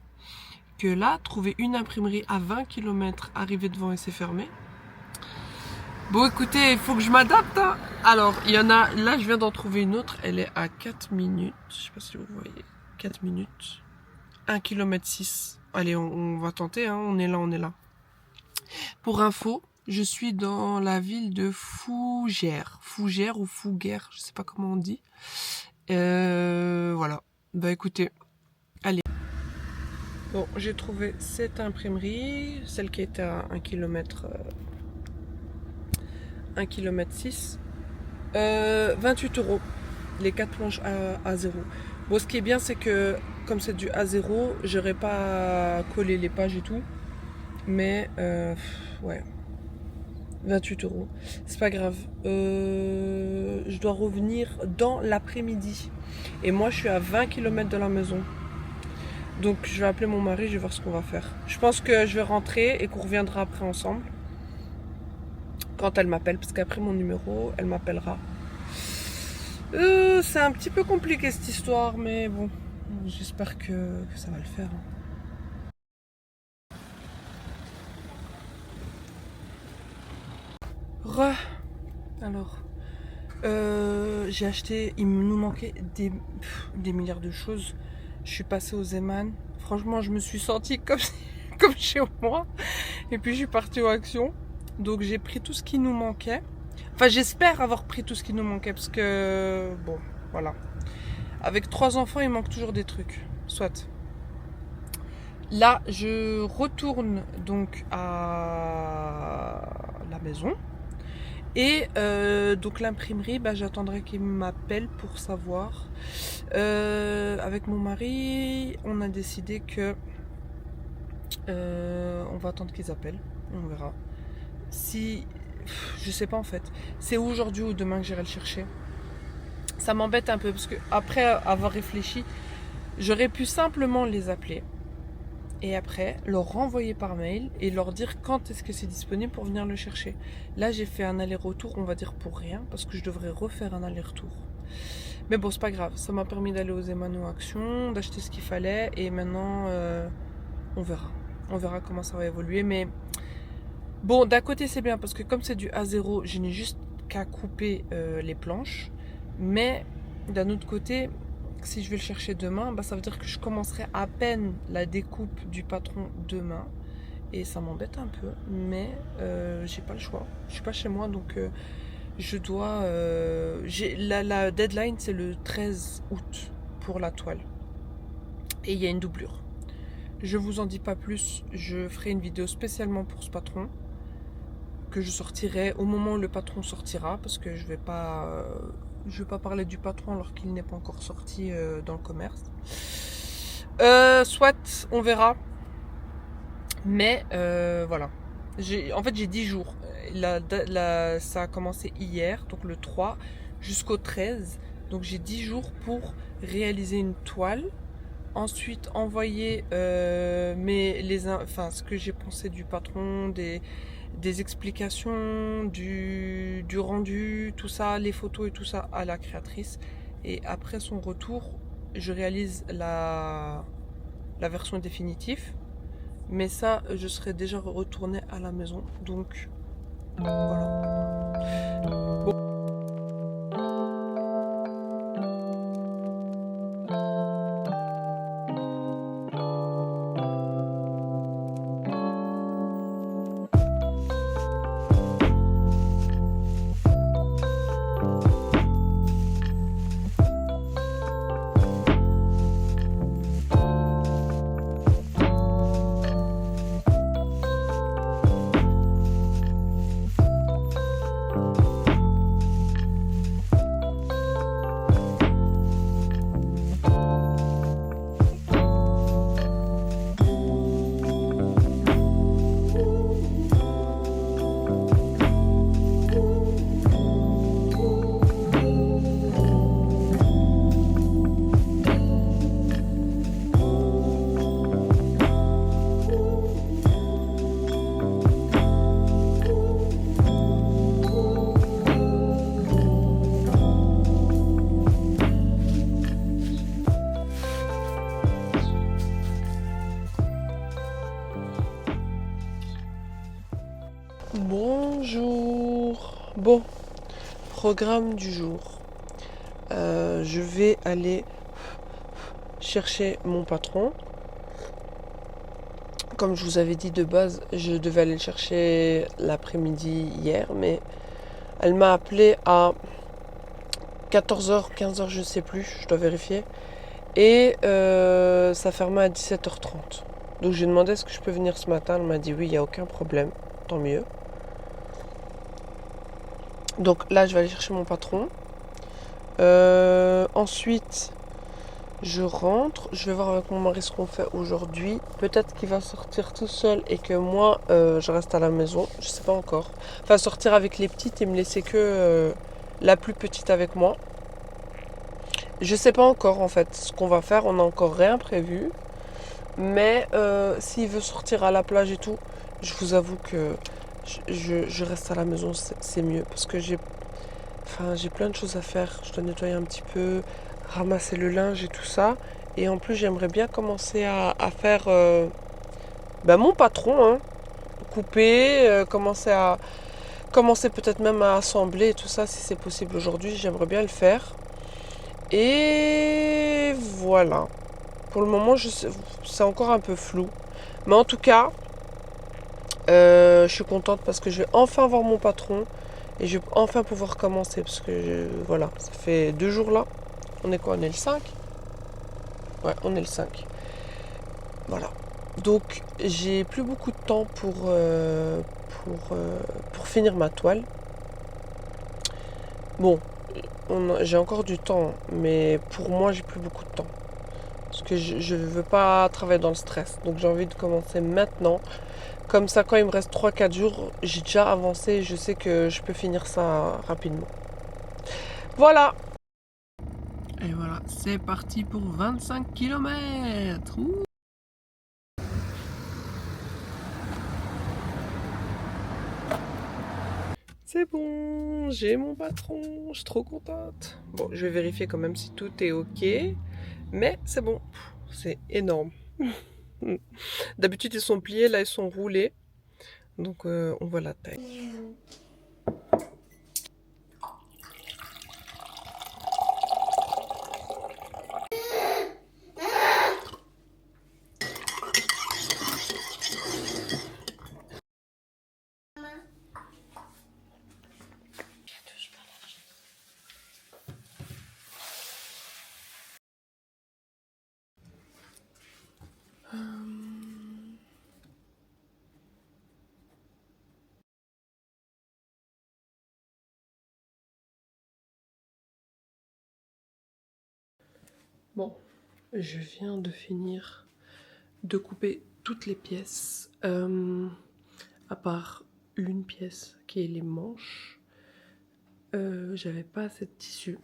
que là, trouver une imprimerie à 20 km, arriver devant et c'est fermé. Bon écoutez, il faut que je m'adapte hein. Alors, il y en a, là je viens d'en trouver une autre, elle est à 4 minutes, je sais pas si vous voyez, 4 minutes, 1 km 6. Allez, on va tenter, hein. On est là. Pour info, je suis dans la ville de Fougères ou Fouguère, je sais pas comment on dit. Voilà, bah écoutez, allez. Bon, j'ai trouvé cette imprimerie, celle qui était à 1 km... 1 km 6, 28 €, les 4 planches à 0. Bon, ce qui est bien, c'est que comme c'est du A0, j'aurais pas à coller les pages et tout, mais ouais, 28 €, c'est pas grave. Je dois revenir dans l'après-midi et moi je suis à 20 km de la maison, donc je vais appeler mon mari, je vais voir ce qu'on va faire. Je pense que je vais rentrer et qu'on reviendra après ensemble. Quand elle m'appelle, parce qu'après mon numéro, elle m'appellera. C'est un petit peu compliqué cette histoire, mais bon, j'espère que ça va le faire. Alors, j'ai acheté, il nous manquait des milliards de choses. Je suis passée au Zeeman. Franchement, je me suis sentie comme chez moi. Et puis, je suis partie aux Actions. Donc j'ai pris tout ce qui nous manquait. Enfin j'espère avoir pris tout ce qui nous manquait parce que bon voilà. Avec 3 enfants il manque toujours des trucs. Soit. Là je retourne donc à la maison. Et donc l'imprimerie, bah, j'attendrai qu'il m'appelle pour savoir. Avec mon mari, on a décidé que on va attendre qu'ils appellent. On verra. Si, je sais pas en fait, c'est aujourd'hui ou demain que j'irai le chercher. Ça m'embête un peu parce que après avoir réfléchi, j'aurais pu simplement les appeler et après leur renvoyer par mail et leur dire quand est-ce que c'est disponible pour venir le chercher. Là j'ai fait un aller-retour, on va dire pour rien, parce que je devrais refaire un aller-retour. Mais bon c'est pas grave, ça m'a permis d'aller aux Emmanuel Action, d'acheter ce qu'il fallait et maintenant on verra comment ça va évoluer. Mais bon, d'un côté c'est bien parce que comme c'est du A0, je n'ai juste qu'à couper les planches. Mais d'un autre côté, si je vais le chercher demain, bah, ça veut dire que je commencerai à peine la découpe du patron demain. Et ça m'embête un peu, mais j'ai pas le choix. Je suis pas chez moi, donc je dois... la deadline, c'est le 13 août pour la toile. Et il y a une doublure. Je vous en dis pas plus, je ferai une vidéo spécialement pour ce patron que je sortirai au moment où le patron sortira parce que je vais pas Je vais pas parler du patron alors qu'il n'est pas encore sorti dans le commerce. Soit, on verra. Mais voilà. En fait, j'ai 10 jours. Ça a commencé hier, donc le 3, jusqu'au 13. Donc j'ai 10 jours pour réaliser une toile. Ensuite, envoyer ce que j'ai pensé du patron, des explications, du rendu, tout ça, les photos et tout ça à la créatrice. Et après son retour, je réalise la version définitive. Mais ça, je serais déjà retournée à la maison. Donc, voilà. Bonjour. Bon, programme du jour. Je vais aller chercher mon patron. Comme je vous avais dit de base, je devais aller le chercher l'après-midi hier, mais elle m'a appelé à 14h, 15h, je ne sais plus, je dois vérifier. Et ça fermait à 17h30. Donc j'ai demandé est-ce que je peux venir ce matin. Elle m'a dit oui, il n'y a aucun problème, tant mieux. Donc là, je vais aller chercher mon patron. Ensuite, je rentre. Je vais voir avec mon mari ce qu'on fait aujourd'hui. Peut-être qu'il va sortir tout seul et que moi, je reste à la maison. Je sais pas encore. Enfin, sortir avec les petites et me laisser que la plus petite avec moi. Je sais pas encore en fait ce qu'on va faire. On n'a encore rien prévu. Mais s'il veut sortir à la plage et tout, je vous avoue que je reste à la maison, c'est mieux. Parce que j'ai plein de choses à faire. Je dois nettoyer un petit peu, ramasser le linge et tout ça. Et en plus, j'aimerais bien commencer à faire mon patron, hein. Couper, commencer peut-être même à assembler et tout ça, si c'est possible aujourd'hui. J'aimerais bien le faire. Et voilà. Pour le moment, c'est encore un peu flou. Mais en tout cas, je suis contente parce que je vais enfin voir mon patron et je vais enfin pouvoir commencer. Parce que voilà, ça fait 2 jours là. On est quoi? On est le 5? Ouais, on est le 5. Voilà. Donc, j'ai plus beaucoup de temps pour finir ma toile. Bon, j'ai encore du temps, mais pour moi, j'ai plus beaucoup de temps. Parce que je ne veux pas travailler dans le stress. Donc j'ai envie de commencer maintenant. Comme ça, quand il me reste 3-4 jours, j'ai déjà avancé et je sais que je peux finir ça rapidement. Voilà. Et voilà, c'est parti pour 25 km. C'est bon, j'ai mon patron, je suis trop contente. Bon, je vais vérifier quand même si tout est ok. Mais c'est bon, c'est énorme. D'habitude ils sont pliés, là ils sont roulés. Donc on voit la taille. Bon, je viens de finir de couper toutes les pièces, à part une pièce qui est les manches. J'avais pas assez de tissu.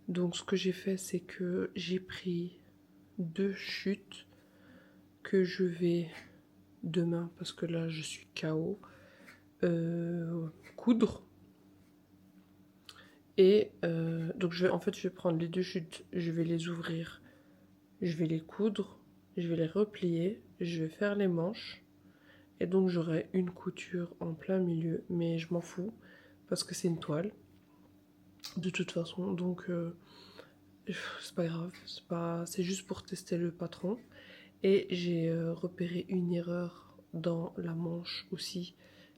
Donc ce que j'ai fait, c'est que j'ai pris 2 chutes que je vais demain, parce que là je suis KO, coudre. Et donc je vais prendre les 2 chutes, je vais les ouvrir, je vais les coudre, je vais les replier, je vais faire les manches. Et donc j'aurai une couture en plein milieu, mais je m'en fous parce que c'est une toile de toute façon, donc c'est pas grave, c'est juste pour tester le patron. Et j'ai repéré une erreur dans la manche aussi,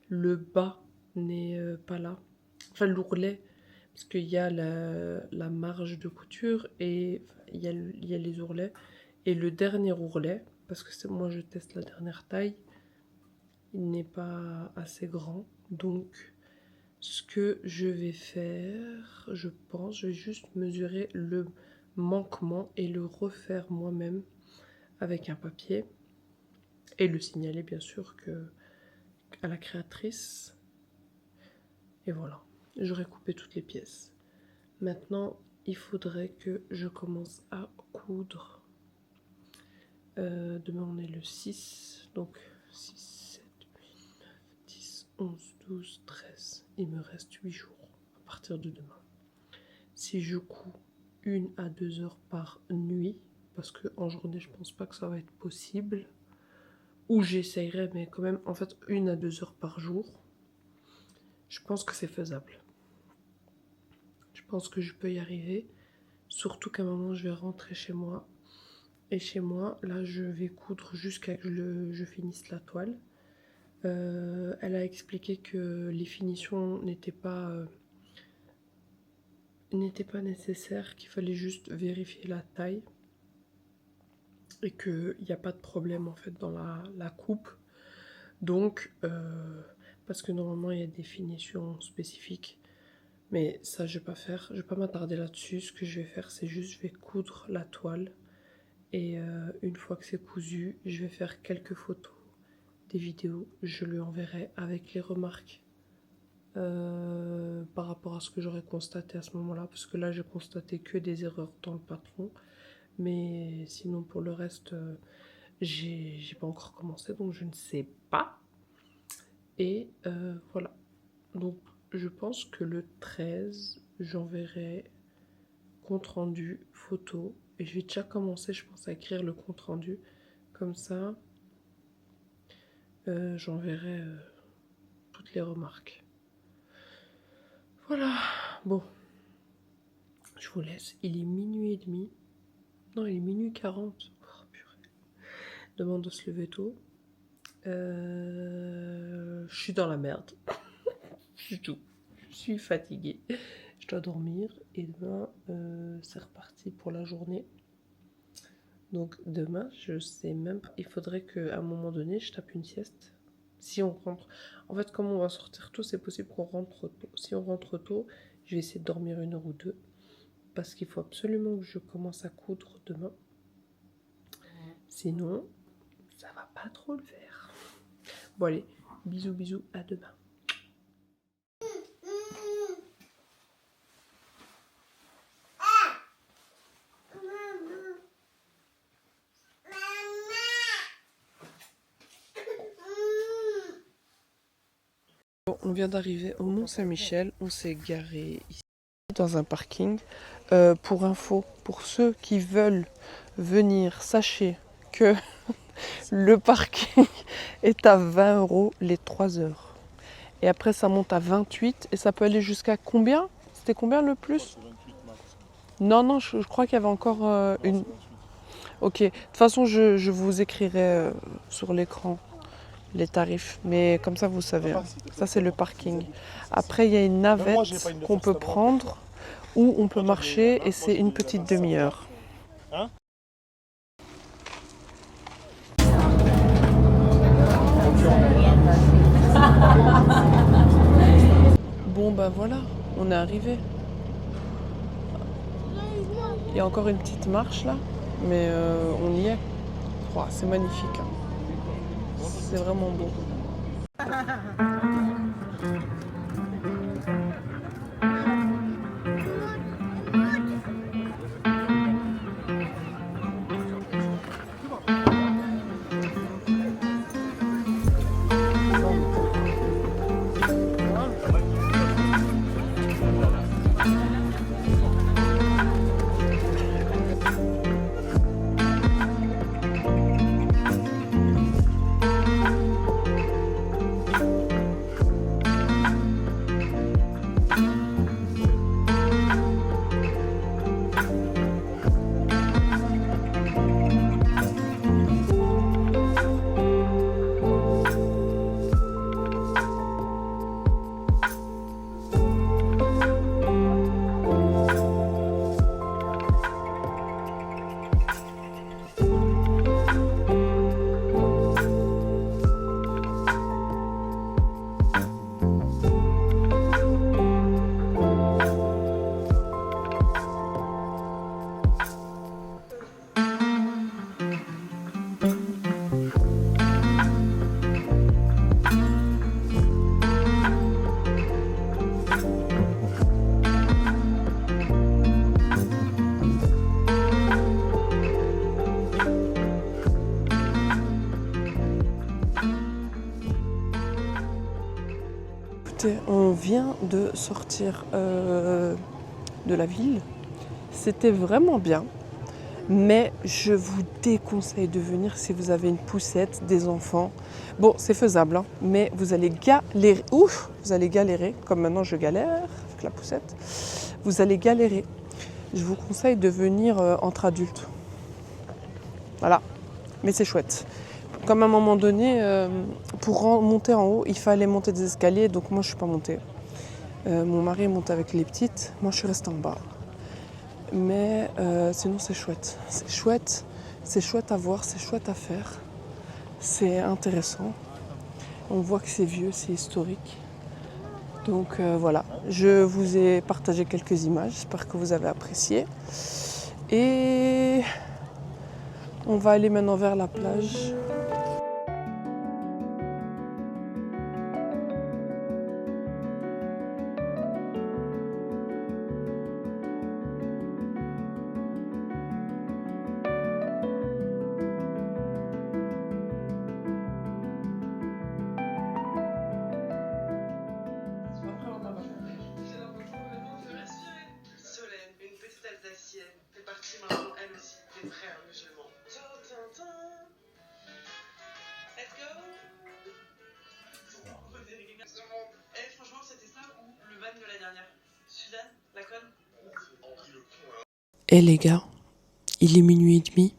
le bas n'est pas là, enfin l'ourlet, parce qu'il y a la marge de couture et il y a les ourlets, et le dernier ourlet, parce que moi je teste la dernière taille, il n'est pas assez grand. Donc ce que je vais faire, je pense, je vais juste mesurer le manquement et le refaire moi-même avec un papier et le signaler bien sûr à la créatrice. Et voilà, j'aurai coupé toutes les pièces. Maintenant il faudrait que je commence à coudre. Demain on est le 6, donc 6, 7, 8, 9, 10, 11, 12, 13. Il me reste 8 jours à partir de demain. Si je couds 1 à 2 heures par nuit, parce qu'en journée je pense pas que ça va être possible, ou j'essayerai, mais quand même, en fait 1 à 2 heures par jour, je pense que c'est faisable. Je pense que je peux y arriver, surtout qu'à un moment je vais rentrer chez moi. Et chez moi, là, je vais coudre jusqu'à que je finisse la toile. Elle a expliqué que les finitions n'étaient pas nécessaires, qu'il fallait juste vérifier la taille. Et qu'il n'y a pas de problème en fait dans la coupe. Donc, parce que normalement, il y a des finitions spécifiques. Mais ça, je vais pas faire. Je vais pas m'attarder là-dessus. Ce que je vais faire, c'est juste, je vais coudre la toile. Et une fois que c'est cousu, je vais faire quelques photos, des vidéos, je lui enverrai avec les remarques par rapport à ce que j'aurais constaté à ce moment-là, parce que là j'ai constaté que des erreurs dans le patron, mais sinon pour le reste j'ai pas encore commencé, donc je ne sais pas. Et voilà, donc je pense que le 13 j'enverrai compte rendu, photo. Et je vais déjà commencer, je pense, à écrire le compte rendu. Comme ça, j'enverrai toutes les remarques. Voilà. Bon. Je vous laisse. Il est minuit et demi. Non, il est minuit 40. Oh, purée. Demande de se lever tôt. Je suis dans la merde. Du tout. Je suis fatiguée. Je dois dormir. Et demain, c'est reparti pour la journée. Donc demain, je sais même pas. Il faudrait qu'à un moment donné, je tape une sieste. Si on rentre... En fait, comme on va sortir tôt, c'est possible qu'on rentre tôt. Si on rentre tôt, je vais essayer de dormir 1 heure ou 2. Parce qu'il faut absolument que je commence à coudre demain. Sinon, ça va pas trop le faire. Bon allez, bisous bisous, à demain. Bon, on vient d'arriver au Mont-Saint-Michel, on s'est garé ici dans un parking. Pour info, pour ceux qui veulent venir, sachez que le parking est à 20 € les 3 heures. Et après ça monte à 28 et ça peut aller jusqu'à combien? C'était combien le plus? Non, je crois qu'il y avait encore une... Ok, de toute façon je vous écrirai sur l'écran les tarifs, mais comme ça vous savez, hein. Ça c'est le parking. Après il y a une navette qu'on peut prendre ou on peut marcher et c'est une petite demi-heure. Bon bah voilà, on est arrivé. Il y a encore une petite marche là, mais on y est. Oh, c'est magnifique. Hein. C'est vraiment beau. On vient de sortir de la ville. C'était vraiment bien. Mais je vous déconseille de venir si vous avez une poussette, des enfants. Bon, c'est faisable, hein, mais vous allez galérer. Ouf, vous allez galérer, comme maintenant je galère avec la poussette. Vous allez galérer. Je vous conseille de venir entre adultes. Voilà, mais c'est chouette. Comme à un moment donné, pour monter en haut, il fallait monter des escaliers, donc moi je suis pas montée. Mon mari est monté avec les petites, moi je suis restée en bas. Mais sinon c'est chouette. C'est chouette à voir, c'est chouette à faire. C'est intéressant. On voit que c'est vieux, c'est historique. Donc voilà, je vous ai partagé quelques images, j'espère que vous avez apprécié. Et on va aller maintenant vers la plage. Solène, une petite Alsacienne, fait partie maintenant, elle aussi, des frères musulmans. Let's go. Franchement, c'était ça ou le van de la dernière? Suzanne, la conne. Eh les gars, il est 00h30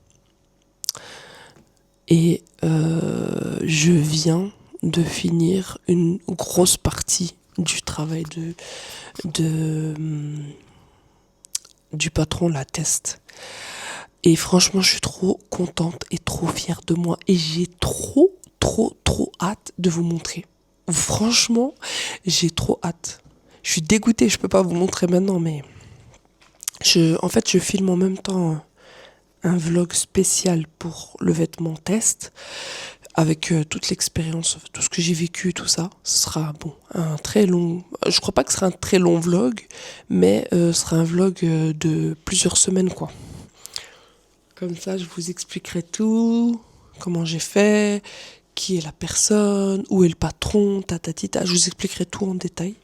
et je viens de finir une grosse partie du travail du patron La Teste. Et franchement, je suis trop contente et trop fière de moi. Et j'ai trop hâte de vous montrer. Franchement, j'ai trop hâte. Je suis dégoûtée, je peux pas vous montrer maintenant, mais en fait, je filme en même temps un vlog spécial pour le vêtement test, avec toute l'expérience, tout ce que j'ai vécu, tout ça. Ce sera un très long. Je crois pas que ce sera un très long vlog, mais ce sera un vlog de plusieurs semaines, quoi. Comme ça, je vous expliquerai tout, comment j'ai fait, qui est la personne, où est le patron, tatatita. Je vous expliquerai tout en détail.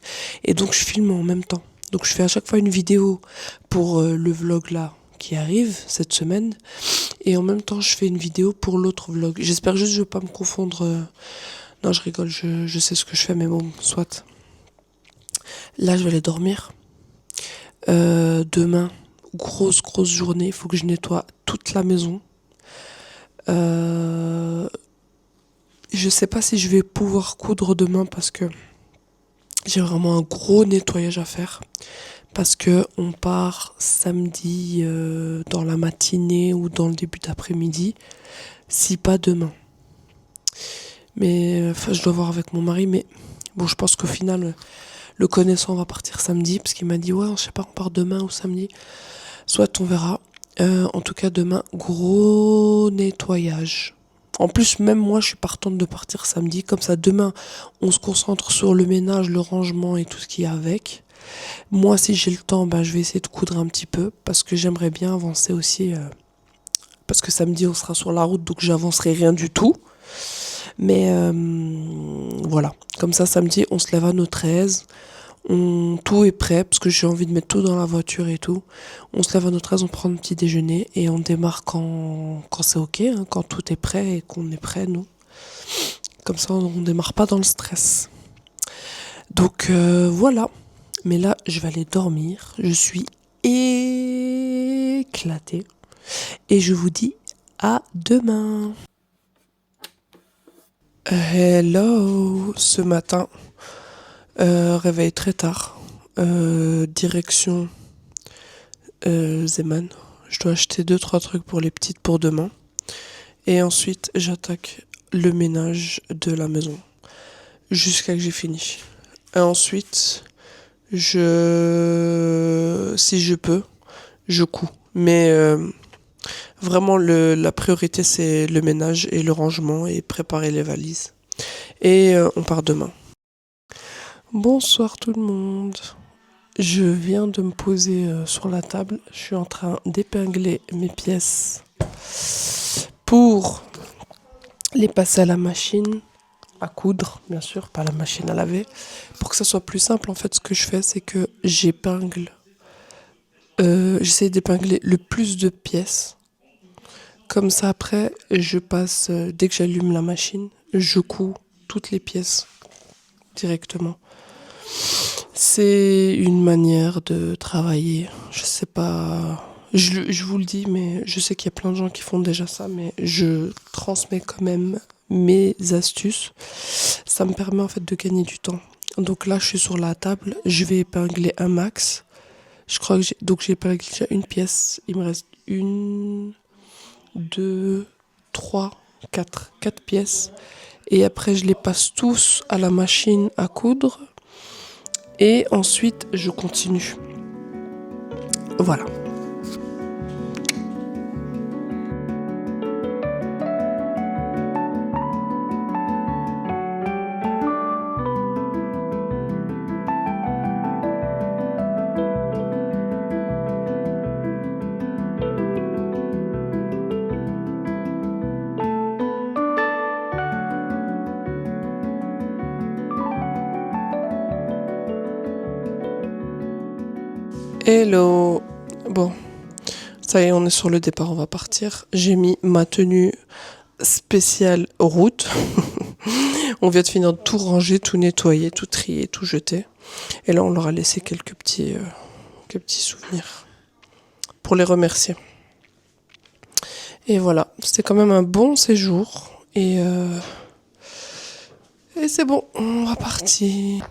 Et donc, je filme en même temps. Donc, je fais à chaque fois une vidéo pour le vlog là qui arrive cette semaine. Et en même temps, je fais une vidéo pour l'autre vlog. J'espère juste que je ne vais pas me confondre. Non, je rigole, je sais ce que je fais, mais bon, soit. Là, je vais aller dormir. Demain, grosse journée. Il faut que je nettoie toute la maison. Je sais pas si je vais pouvoir coudre demain parce que j'ai vraiment un gros nettoyage à faire. Parce que on part samedi dans la matinée ou dans le début d'après-midi, si pas demain. Mais je dois voir avec mon mari, mais bon, je pense qu'au final, Le connaissant, on va partir samedi, parce qu'il m'a dit, ouais, je sais pas, on part demain ou samedi. Soit on verra. En tout cas, demain, gros nettoyage. En plus, même moi, je suis partante de partir samedi. Comme ça, demain, on se concentre sur le ménage, le rangement et tout ce qui est avec. Moi, si j'ai le temps, ben, je vais essayer de coudre un petit peu. Parce que j'aimerais bien avancer aussi. Parce que samedi, on sera sur la route, donc j'avancerai rien du tout. Mais voilà. Comme ça, samedi, on se lève à notre aise. Tout est prêt, parce que j'ai envie de mettre tout dans la voiture et tout. On se lève à notre aise, on prend un petit déjeuner et on démarre quand c'est ok, hein, quand tout est prêt et qu'on est prêt, nous. Comme ça, on démarre pas dans le stress. Donc voilà. Mais là, je vais aller dormir. Je suis éclatée. Et je vous dis à demain. Hello. Ce matin, réveil très tard. Direction Zeman. Je dois acheter 2-3 trucs pour les petites pour demain. Et ensuite, j'attaque le ménage de la maison. Jusqu'à que j'ai fini. Et ensuite, si je peux, je couds. Mais vraiment, la priorité, c'est le ménage et le rangement et préparer les valises. Et on part demain. Bonsoir tout le monde. Je viens de me poser sur la table. Je suis en train d'épingler mes pièces pour les passer à la machine à coudre, bien sûr, pas la machine à laver. Pour que ça soit plus simple, en fait, ce que je fais, c'est que j'épingle. J'essaie d'épingler le plus de pièces. Comme ça, après, je passe, dès que j'allume la machine, je couds toutes les pièces directement. C'est une manière de travailler. Je sais pas. Je vous le dis, mais je sais qu'il y a plein de gens qui font déjà ça, mais je transmets quand même mes astuces. Ça me permet en fait de gagner du temps. Donc là, je suis sur la table. Je vais épingler un max. Je crois que j'ai épinglé déjà une pièce. Il me reste 1, 2, 3, 4. 4 pièces. Et après, je les passe tous à la machine à coudre. Et ensuite, je continue. Voilà. Hello. Bon, ça y est, on est sur le départ, on va partir. J'ai mis ma tenue spéciale route. On vient de finir de tout ranger, tout nettoyer, tout trier, tout jeter. Et là, on leur a laissé quelques petits souvenirs pour les remercier. Et voilà, c'était quand même un bon séjour. Et c'est bon, on va partir.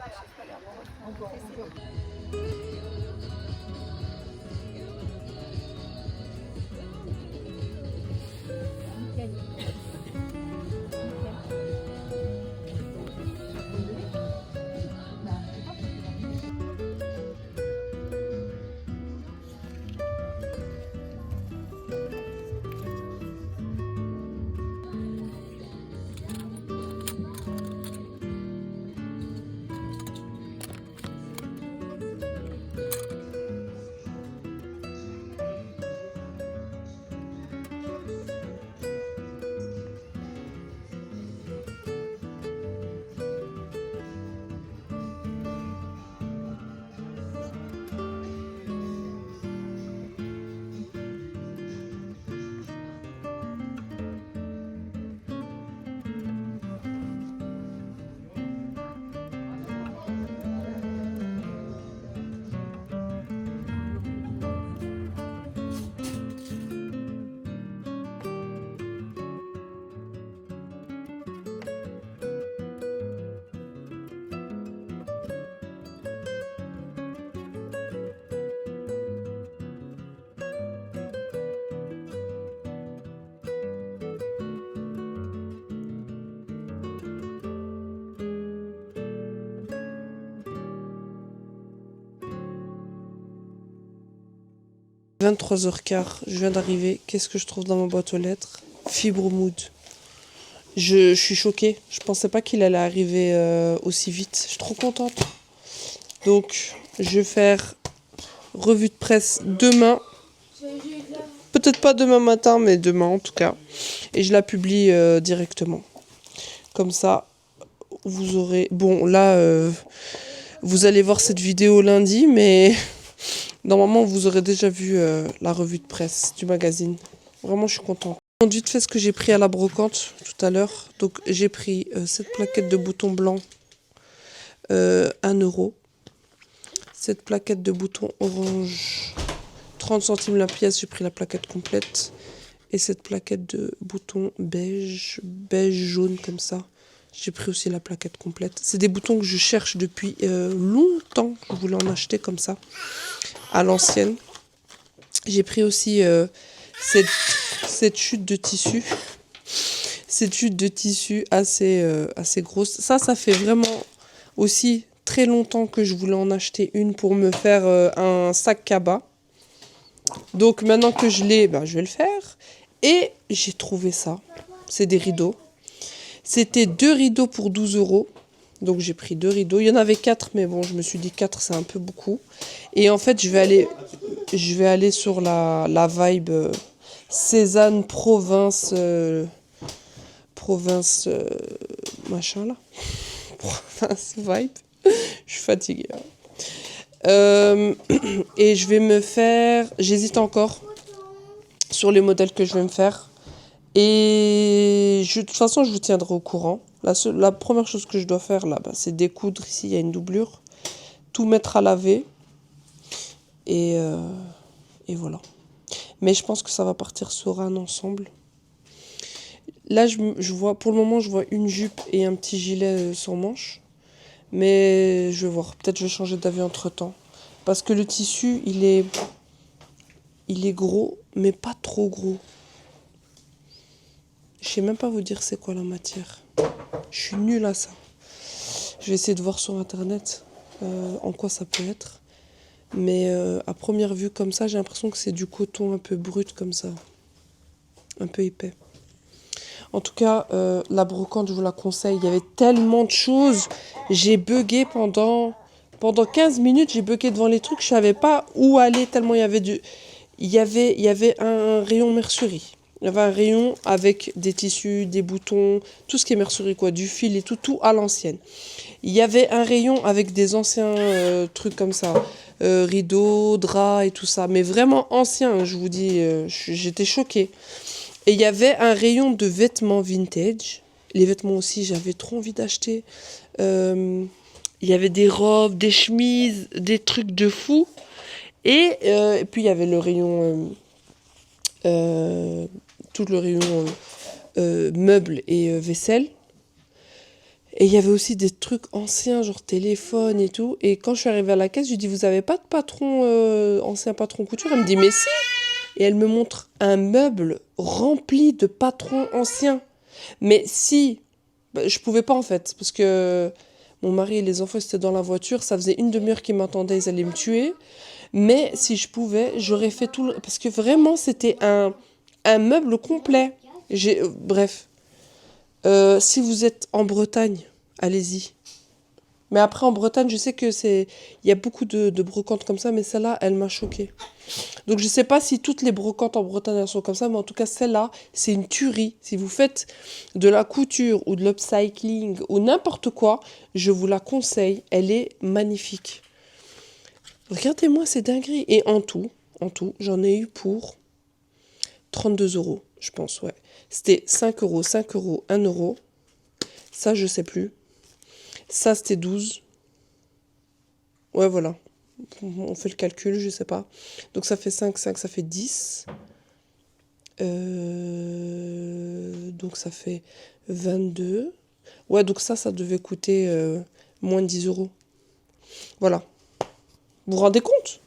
23h15, je viens d'arriver. Qu'est-ce que je trouve dans ma boîte aux lettres? Fibromood. Je suis choquée. Je pensais pas qu'il allait arriver aussi vite. Je suis trop contente. Donc, je vais faire revue de presse demain. Peut-être pas demain matin, mais demain en tout cas. Et je la publie directement. Comme ça, vous aurez... Bon, là, vous allez voir cette vidéo lundi, mais... Normalement, vous aurez déjà vu la revue de presse du magazine. Vraiment, je suis contente. Vite fait ce que j'ai pris à la brocante tout à l'heure. Donc, j'ai pris cette plaquette de boutons blancs, 1 €. Cette plaquette de boutons orange, 30 centimes la pièce. J'ai pris la plaquette complète. Et cette plaquette de boutons beige jaune comme ça. J'ai pris aussi la plaquette complète. C'est des boutons que je cherche depuis longtemps. Je voulais en acheter comme ça, à l'ancienne. J'ai pris aussi cette chute de tissu. Cette chute de tissu assez grosse. Ça fait vraiment aussi très longtemps que je voulais en acheter une pour me faire un sac cabas. Donc maintenant que je l'ai, je vais le faire. Et j'ai trouvé ça. C'est des rideaux. C'était 2 rideaux pour 12 €. Donc j'ai pris 2 rideaux. Il y en avait 4, mais bon, je me suis dit 4, c'est un peu beaucoup. Et en fait, je vais aller sur la vibe Cézanne province machin là. Province vibe. Je suis fatiguée. Et je vais me faire... J'hésite encore sur les modèles que je vais me faire. Et de toute façon, je vous tiendrai au courant. La première chose que je dois faire là, c'est découdre. Ici, il y a une doublure. Tout mettre à laver. Et voilà. Mais je pense que ça va partir sur un ensemble. Là, je vois, pour le moment, je vois une jupe et un petit gilet sans manche. Mais je vais voir. Peut-être je vais changer d'avis entre-temps. Parce que le tissu, il est gros, mais pas trop gros. Je sais même pas vous dire c'est quoi la matière. Je suis nulle à ça. Je vais essayer de voir sur internet en quoi ça peut être. Mais à première vue comme ça, j'ai l'impression que c'est du coton un peu brut comme ça. Un peu épais. En tout cas, la brocante, je vous la conseille. Il y avait tellement de choses. J'ai bugué pendant 15 minutes. J'ai bugué devant les trucs. Je savais pas où aller tellement il y avait il y avait un rayon mercerie. Il y avait un rayon avec des tissus, des boutons, tout ce qui est mercerie, quoi, du fil et tout à l'ancienne. Il y avait un rayon avec des anciens trucs comme ça, rideaux, draps et tout ça, mais vraiment anciens, je vous dis, j'étais choquée. Et il y avait un rayon de vêtements vintage. Les vêtements aussi, j'avais trop envie d'acheter. Il y avait des robes, des chemises, des trucs de fou. Et puis il y avait le rayon... tout le rayon meubles et vaisselle. Et il y avait aussi des trucs anciens, genre téléphone et tout. Et quand je suis arrivée à la caisse, je lui dis, vous avez pas de patron, ancien patron couture? Elle me dit, mais si. Et elle me montre un meuble rempli de patrons anciens. Mais si, je pouvais pas en fait, parce que mon mari et les enfants étaient dans la voiture, ça faisait 1 demi-heure qu'ils m'attendaient, ils allaient me tuer. Mais si je pouvais, j'aurais fait tout... Parce que vraiment, c'était un meuble complet. Bref. Si vous êtes en Bretagne, allez-y. Mais après, en Bretagne, je sais que il y a beaucoup de brocantes comme ça, mais celle-là, elle m'a choquée. Donc, je sais pas si toutes les brocantes en Bretagne, elles sont comme ça, mais en tout cas, celle-là, c'est une tuerie. Si vous faites de la couture ou de l'upcycling ou n'importe quoi, je vous la conseille. Elle est magnifique. Regardez-moi, c'est dinguerie. Et en tout, j'en ai eu pour 32 €, je pense, ouais. C'était 5 €, 5 €, 1 €. Ça, je sais plus. Ça, c'était 12. Ouais, voilà. On fait le calcul, je sais pas. Donc, ça fait 5, ça fait 10. Donc, ça fait 22. Ouais, donc ça devait coûter moins de 10 €. Voilà. Vous vous rendez compte?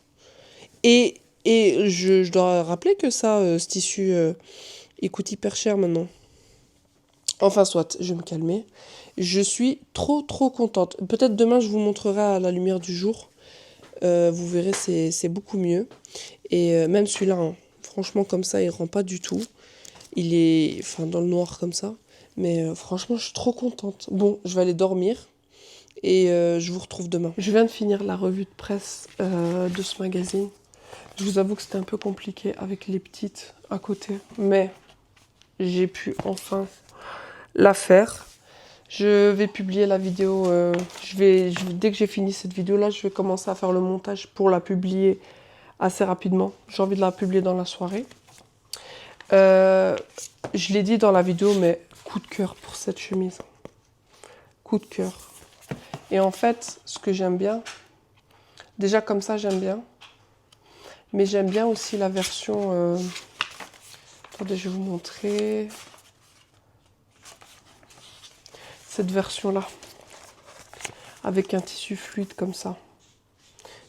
Et je dois rappeler que ça, ce tissu, il coûte hyper cher maintenant. Enfin, soit, je vais me calmer. Je suis trop contente. Peut-être demain, je vous montrerai à la lumière du jour. Vous verrez, c'est beaucoup mieux. Et même celui-là, hein, franchement, comme ça, il rend pas du tout. Il est, enfin, dans le noir comme ça. Mais franchement, je suis trop contente. Bon, je vais aller dormir. Et je vous retrouve demain. Je viens de finir la revue de presse de ce magazine. Je vous avoue que c'était un peu compliqué avec les petites à côté. Mais j'ai pu enfin la faire. Je vais publier la vidéo. Dès que j'ai fini cette vidéo-là, je vais commencer à faire le montage pour la publier assez rapidement. J'ai envie de la publier dans la soirée. Je l'ai dit dans la vidéo, mais coup de cœur pour cette chemise. Coup de cœur. Et en fait, ce que j'aime bien, déjà comme ça, j'aime bien. Mais j'aime bien aussi la version... Attendez, je vais vous montrer. Cette version-là. Avec un tissu fluide comme ça.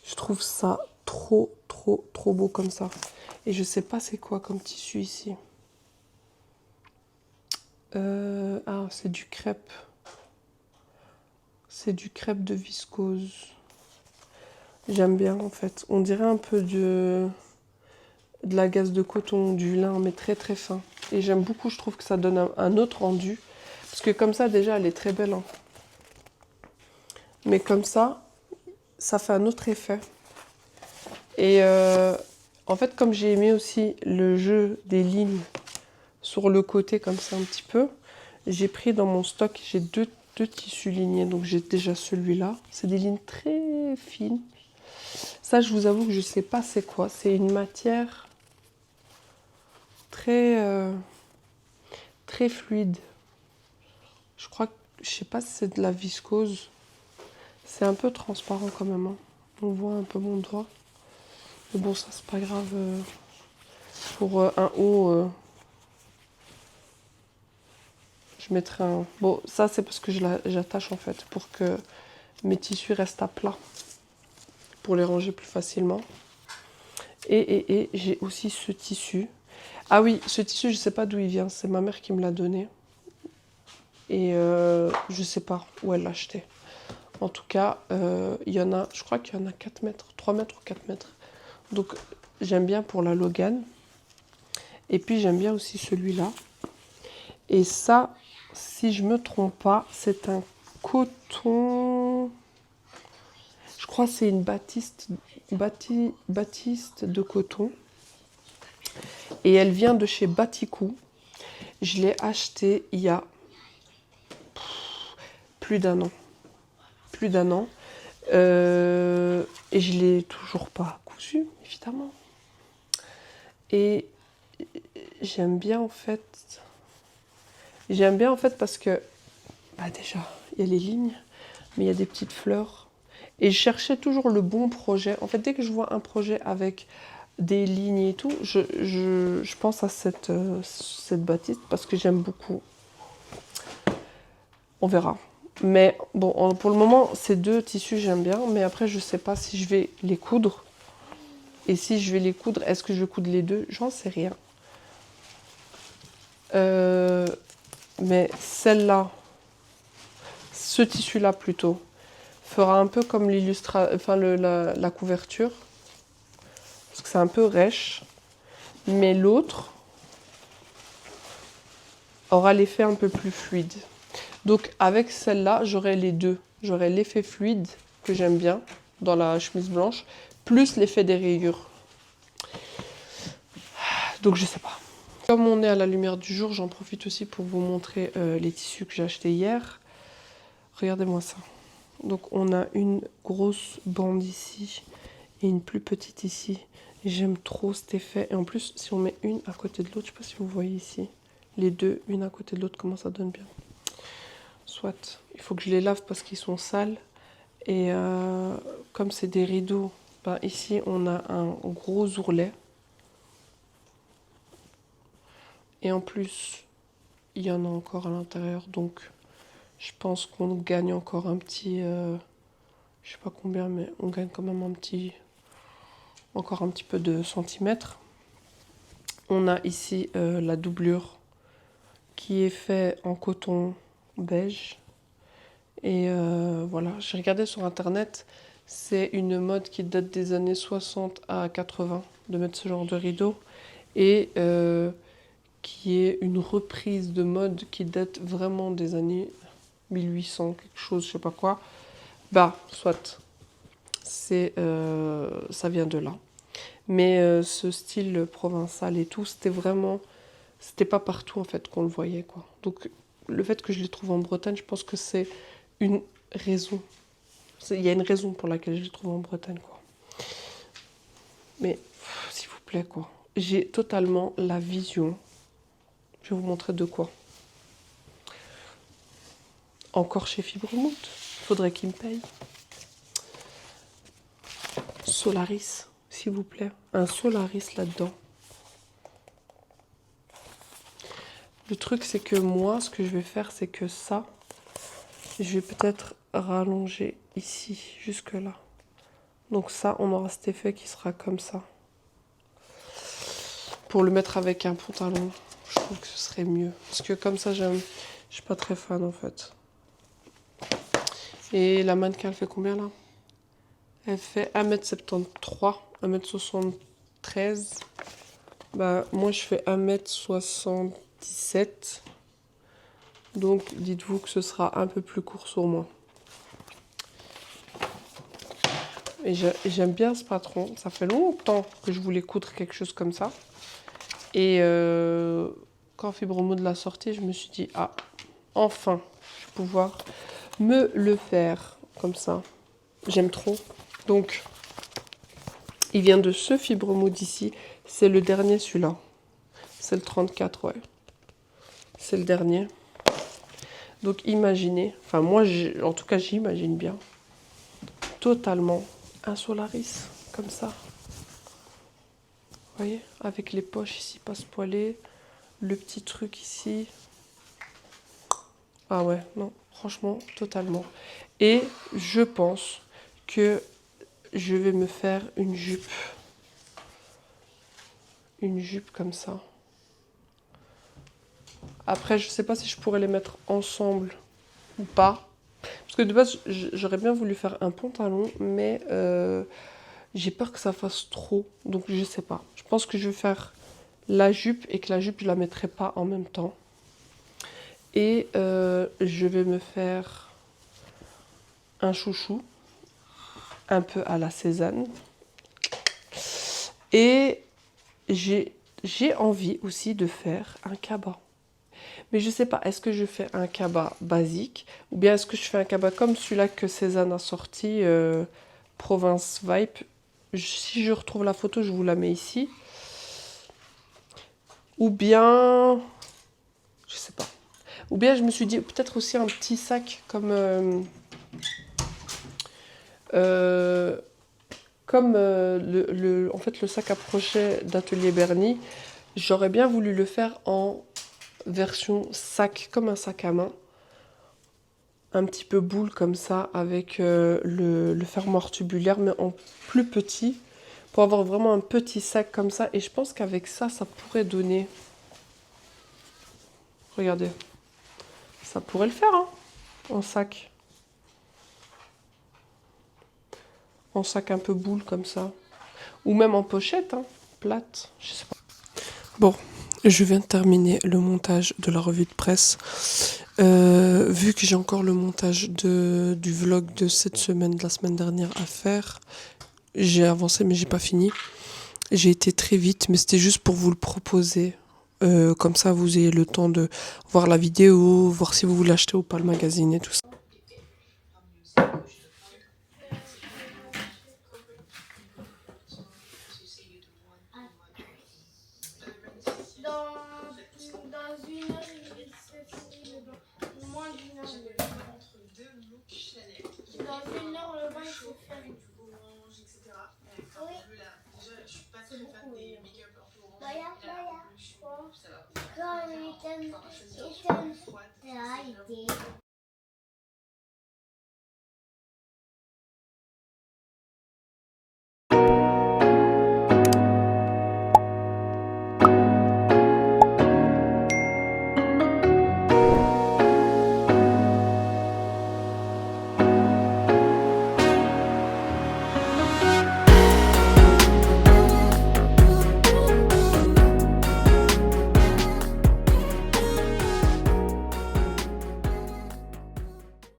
Je trouve ça trop beau comme ça. Et je sais pas c'est quoi comme tissu ici. Ah, c'est du crêpe. C'est du crêpe de viscose. J'aime bien en fait. On dirait un peu de la gaze de coton, du lin, mais très fin. Et j'aime beaucoup, je trouve que ça donne un autre rendu. Parce que comme ça, déjà, elle est très belle. Hein. Mais comme ça fait un autre effet. Et en fait, comme j'ai aimé aussi le jeu des lignes sur le côté, comme ça un petit peu, j'ai pris dans mon stock, j'ai deux tissus lignés. Donc j'ai déjà celui-là. C'est des lignes très fines. Ça, je vous avoue que je sais pas c'est quoi. C'est une matière très fluide. Je crois que, je sais pas si c'est de la viscose. C'est un peu transparent quand même. Hein. On voit un peu mon doigt. Mais bon, ça c'est pas grave. Pour un haut, je mettrai un... Bon, ça c'est parce que j'attache en fait. Pour que mes tissus restent à plat. Pour les ranger plus facilement. Et j'ai aussi ce tissu. Ah oui, ce tissu, je sais pas d'où il vient. C'est ma mère qui me l'a donné. Et je sais pas où elle l'a acheté. En tout cas, il y en a, je crois qu'il y en a 4 mètres, 3 mètres ou 4 mètres. Donc j'aime bien pour la Logan. Et puis j'aime bien aussi celui-là. Et ça, si je me trompe pas, c'est un coton... Je crois que c'est une batiste de coton. Et elle vient de chez Batikou. Je l'ai acheté il y a plus d'un an. Plus d'un an. Et je ne l'ai toujours pas cousu, évidemment. Et j'aime bien en fait. J'aime bien en fait parce que, bah déjà, il y a les lignes, mais il y a des petites fleurs. Et je cherchais toujours le bon projet. En fait, dès que je vois un projet avec des lignes et tout, je pense à cette batiste parce que j'aime beaucoup. On verra. Mais bon, pour le moment, ces deux tissus, j'aime bien. Mais après, je sais pas si je vais les coudre. Et si je vais les coudre, est-ce que je vais coudre les deux? J'en sais rien. Mais celle-là, ce tissu-là plutôt, fera un peu comme la couverture. Parce que c'est un peu rêche. Mais l'autre aura l'effet un peu plus fluide. Donc avec celle-là, j'aurai les deux. J'aurai l'effet fluide que j'aime bien dans la chemise blanche, plus l'effet des rayures. Donc je sais pas. Comme on est à la lumière du jour, j'en profite aussi pour vous montrer les tissus que j'ai achetés hier. Regardez-moi ça. Donc on a une grosse bande ici et une plus petite ici. J'aime trop cet effet. Et en plus, si on met une à côté de l'autre, je sais pas si vous voyez ici, les deux, une à côté de l'autre, comment ça donne bien. Soit, il faut que je les lave parce qu'ils sont sales. Et comme c'est des rideaux, ben ici on a un gros ourlet. Et en plus, il y en a encore à l'intérieur. Donc, je pense qu'on gagne encore un petit... je sais pas combien, mais on gagne quand même encore un petit peu de centimètres. On a ici la doublure qui est faite en coton beige. Et voilà, j'ai regardé sur internet, C'est une mode qui date des années 60 à 80 de mettre ce genre de rideau. Et qui est une reprise de mode qui date vraiment des années 1800, quelque chose, je sais pas quoi. Bah, soit. Ça vient de là. Mais ce style provençal et tout, c'était pas partout en fait qu'on le voyait, quoi. Donc le fait que je les trouve en Bretagne, je pense que c'est une raison. Il y a une raison pour laquelle je les trouve en Bretagne, quoi. Mais s'il vous plaît, quoi. J'ai totalement la vision. Je vais vous montrer de quoi. Encore chez Fibromood. Faudrait qu'ils me payent. Solaris, s'il vous plaît. Un Solaris là-dedans. Le truc, c'est que moi, ce que je vais faire, c'est que ça, je vais peut-être rallonger ici, jusque là. Donc ça, on aura cet effet qui sera comme ça. Pour le mettre avec un pantalon, je trouve que ce serait mieux. Parce que comme ça, je suis pas très fan, en fait. Et la mannequin, elle fait combien, là? Elle fait 1m73, 1m73. Bah, moi, je fais 1m77. Donc, dites-vous que ce sera un peu plus court sur moi. Et j'aime bien ce patron. Ça fait longtemps que je voulais coudre quelque chose comme ça. Et quand Fibromood l'a sorti, je me suis dit, ah, enfin, je vais pouvoir me le faire comme ça. J'aime trop. Donc, il vient de ce Fibromood ici. C'est le dernier, celui-là. C'est le 34, ouais. C'est le dernier. Donc, imaginez. Enfin, moi, en tout cas, j'imagine bien. Totalement un Solaris, comme ça. Vous voyez? Avec les poches ici, passe-poilées. Le petit truc ici. Ah ouais, non. Franchement, totalement. Et je pense que je vais me faire une jupe. Une jupe comme ça. Après, je sais pas si je pourrais les mettre ensemble ou pas. Parce que de base, j'aurais bien voulu faire un pantalon, mais j'ai peur que ça fasse trop. Donc, je sais pas. Je pense que je vais faire la jupe et que la jupe, je la mettrai pas en même temps. Et je vais me faire un chouchou. Un peu à la Cézanne. Et j'ai envie aussi de faire un cabas. Mais je sais pas, est-ce que je fais un cabas basique ou bien est-ce que je fais un cabas comme celui-là que Cézanne a sorti, Province Vibe. Si je retrouve la photo, je vous la mets ici. Ou bien, je sais pas. Ou bien je me suis dit peut-être aussi un petit sac comme en fait le sac à crochet d'Atelier Bernie. J'aurais bien voulu le faire en version sac, comme un sac à main. Un petit peu boule comme ça, avec le fermoir tubulaire, mais en plus petit. Pour avoir vraiment un petit sac comme ça. Et je pense qu'avec ça, ça pourrait donner... Regardez. Ça pourrait le faire, hein, en sac. En sac un peu boule comme ça. Ou même en pochette, hein, plate. Je sais pas. Bon, je viens de terminer le montage de la revue de presse. Vu que j'ai encore le montage du vlog de cette semaine, de la semaine dernière à faire, j'ai avancé mais j'ai pas fini. J'ai été très vite, mais c'était juste pour vous le proposer. Comme ça, vous ayez le temps de voir la vidéo, voir si vous voulez acheter ou pas le magazine et tout ça. Dans une heure, moins d'une heure. Dans une heure, le bain, il faut faire. Oui. C'est beaucoup, oui. Voilà. Quand il était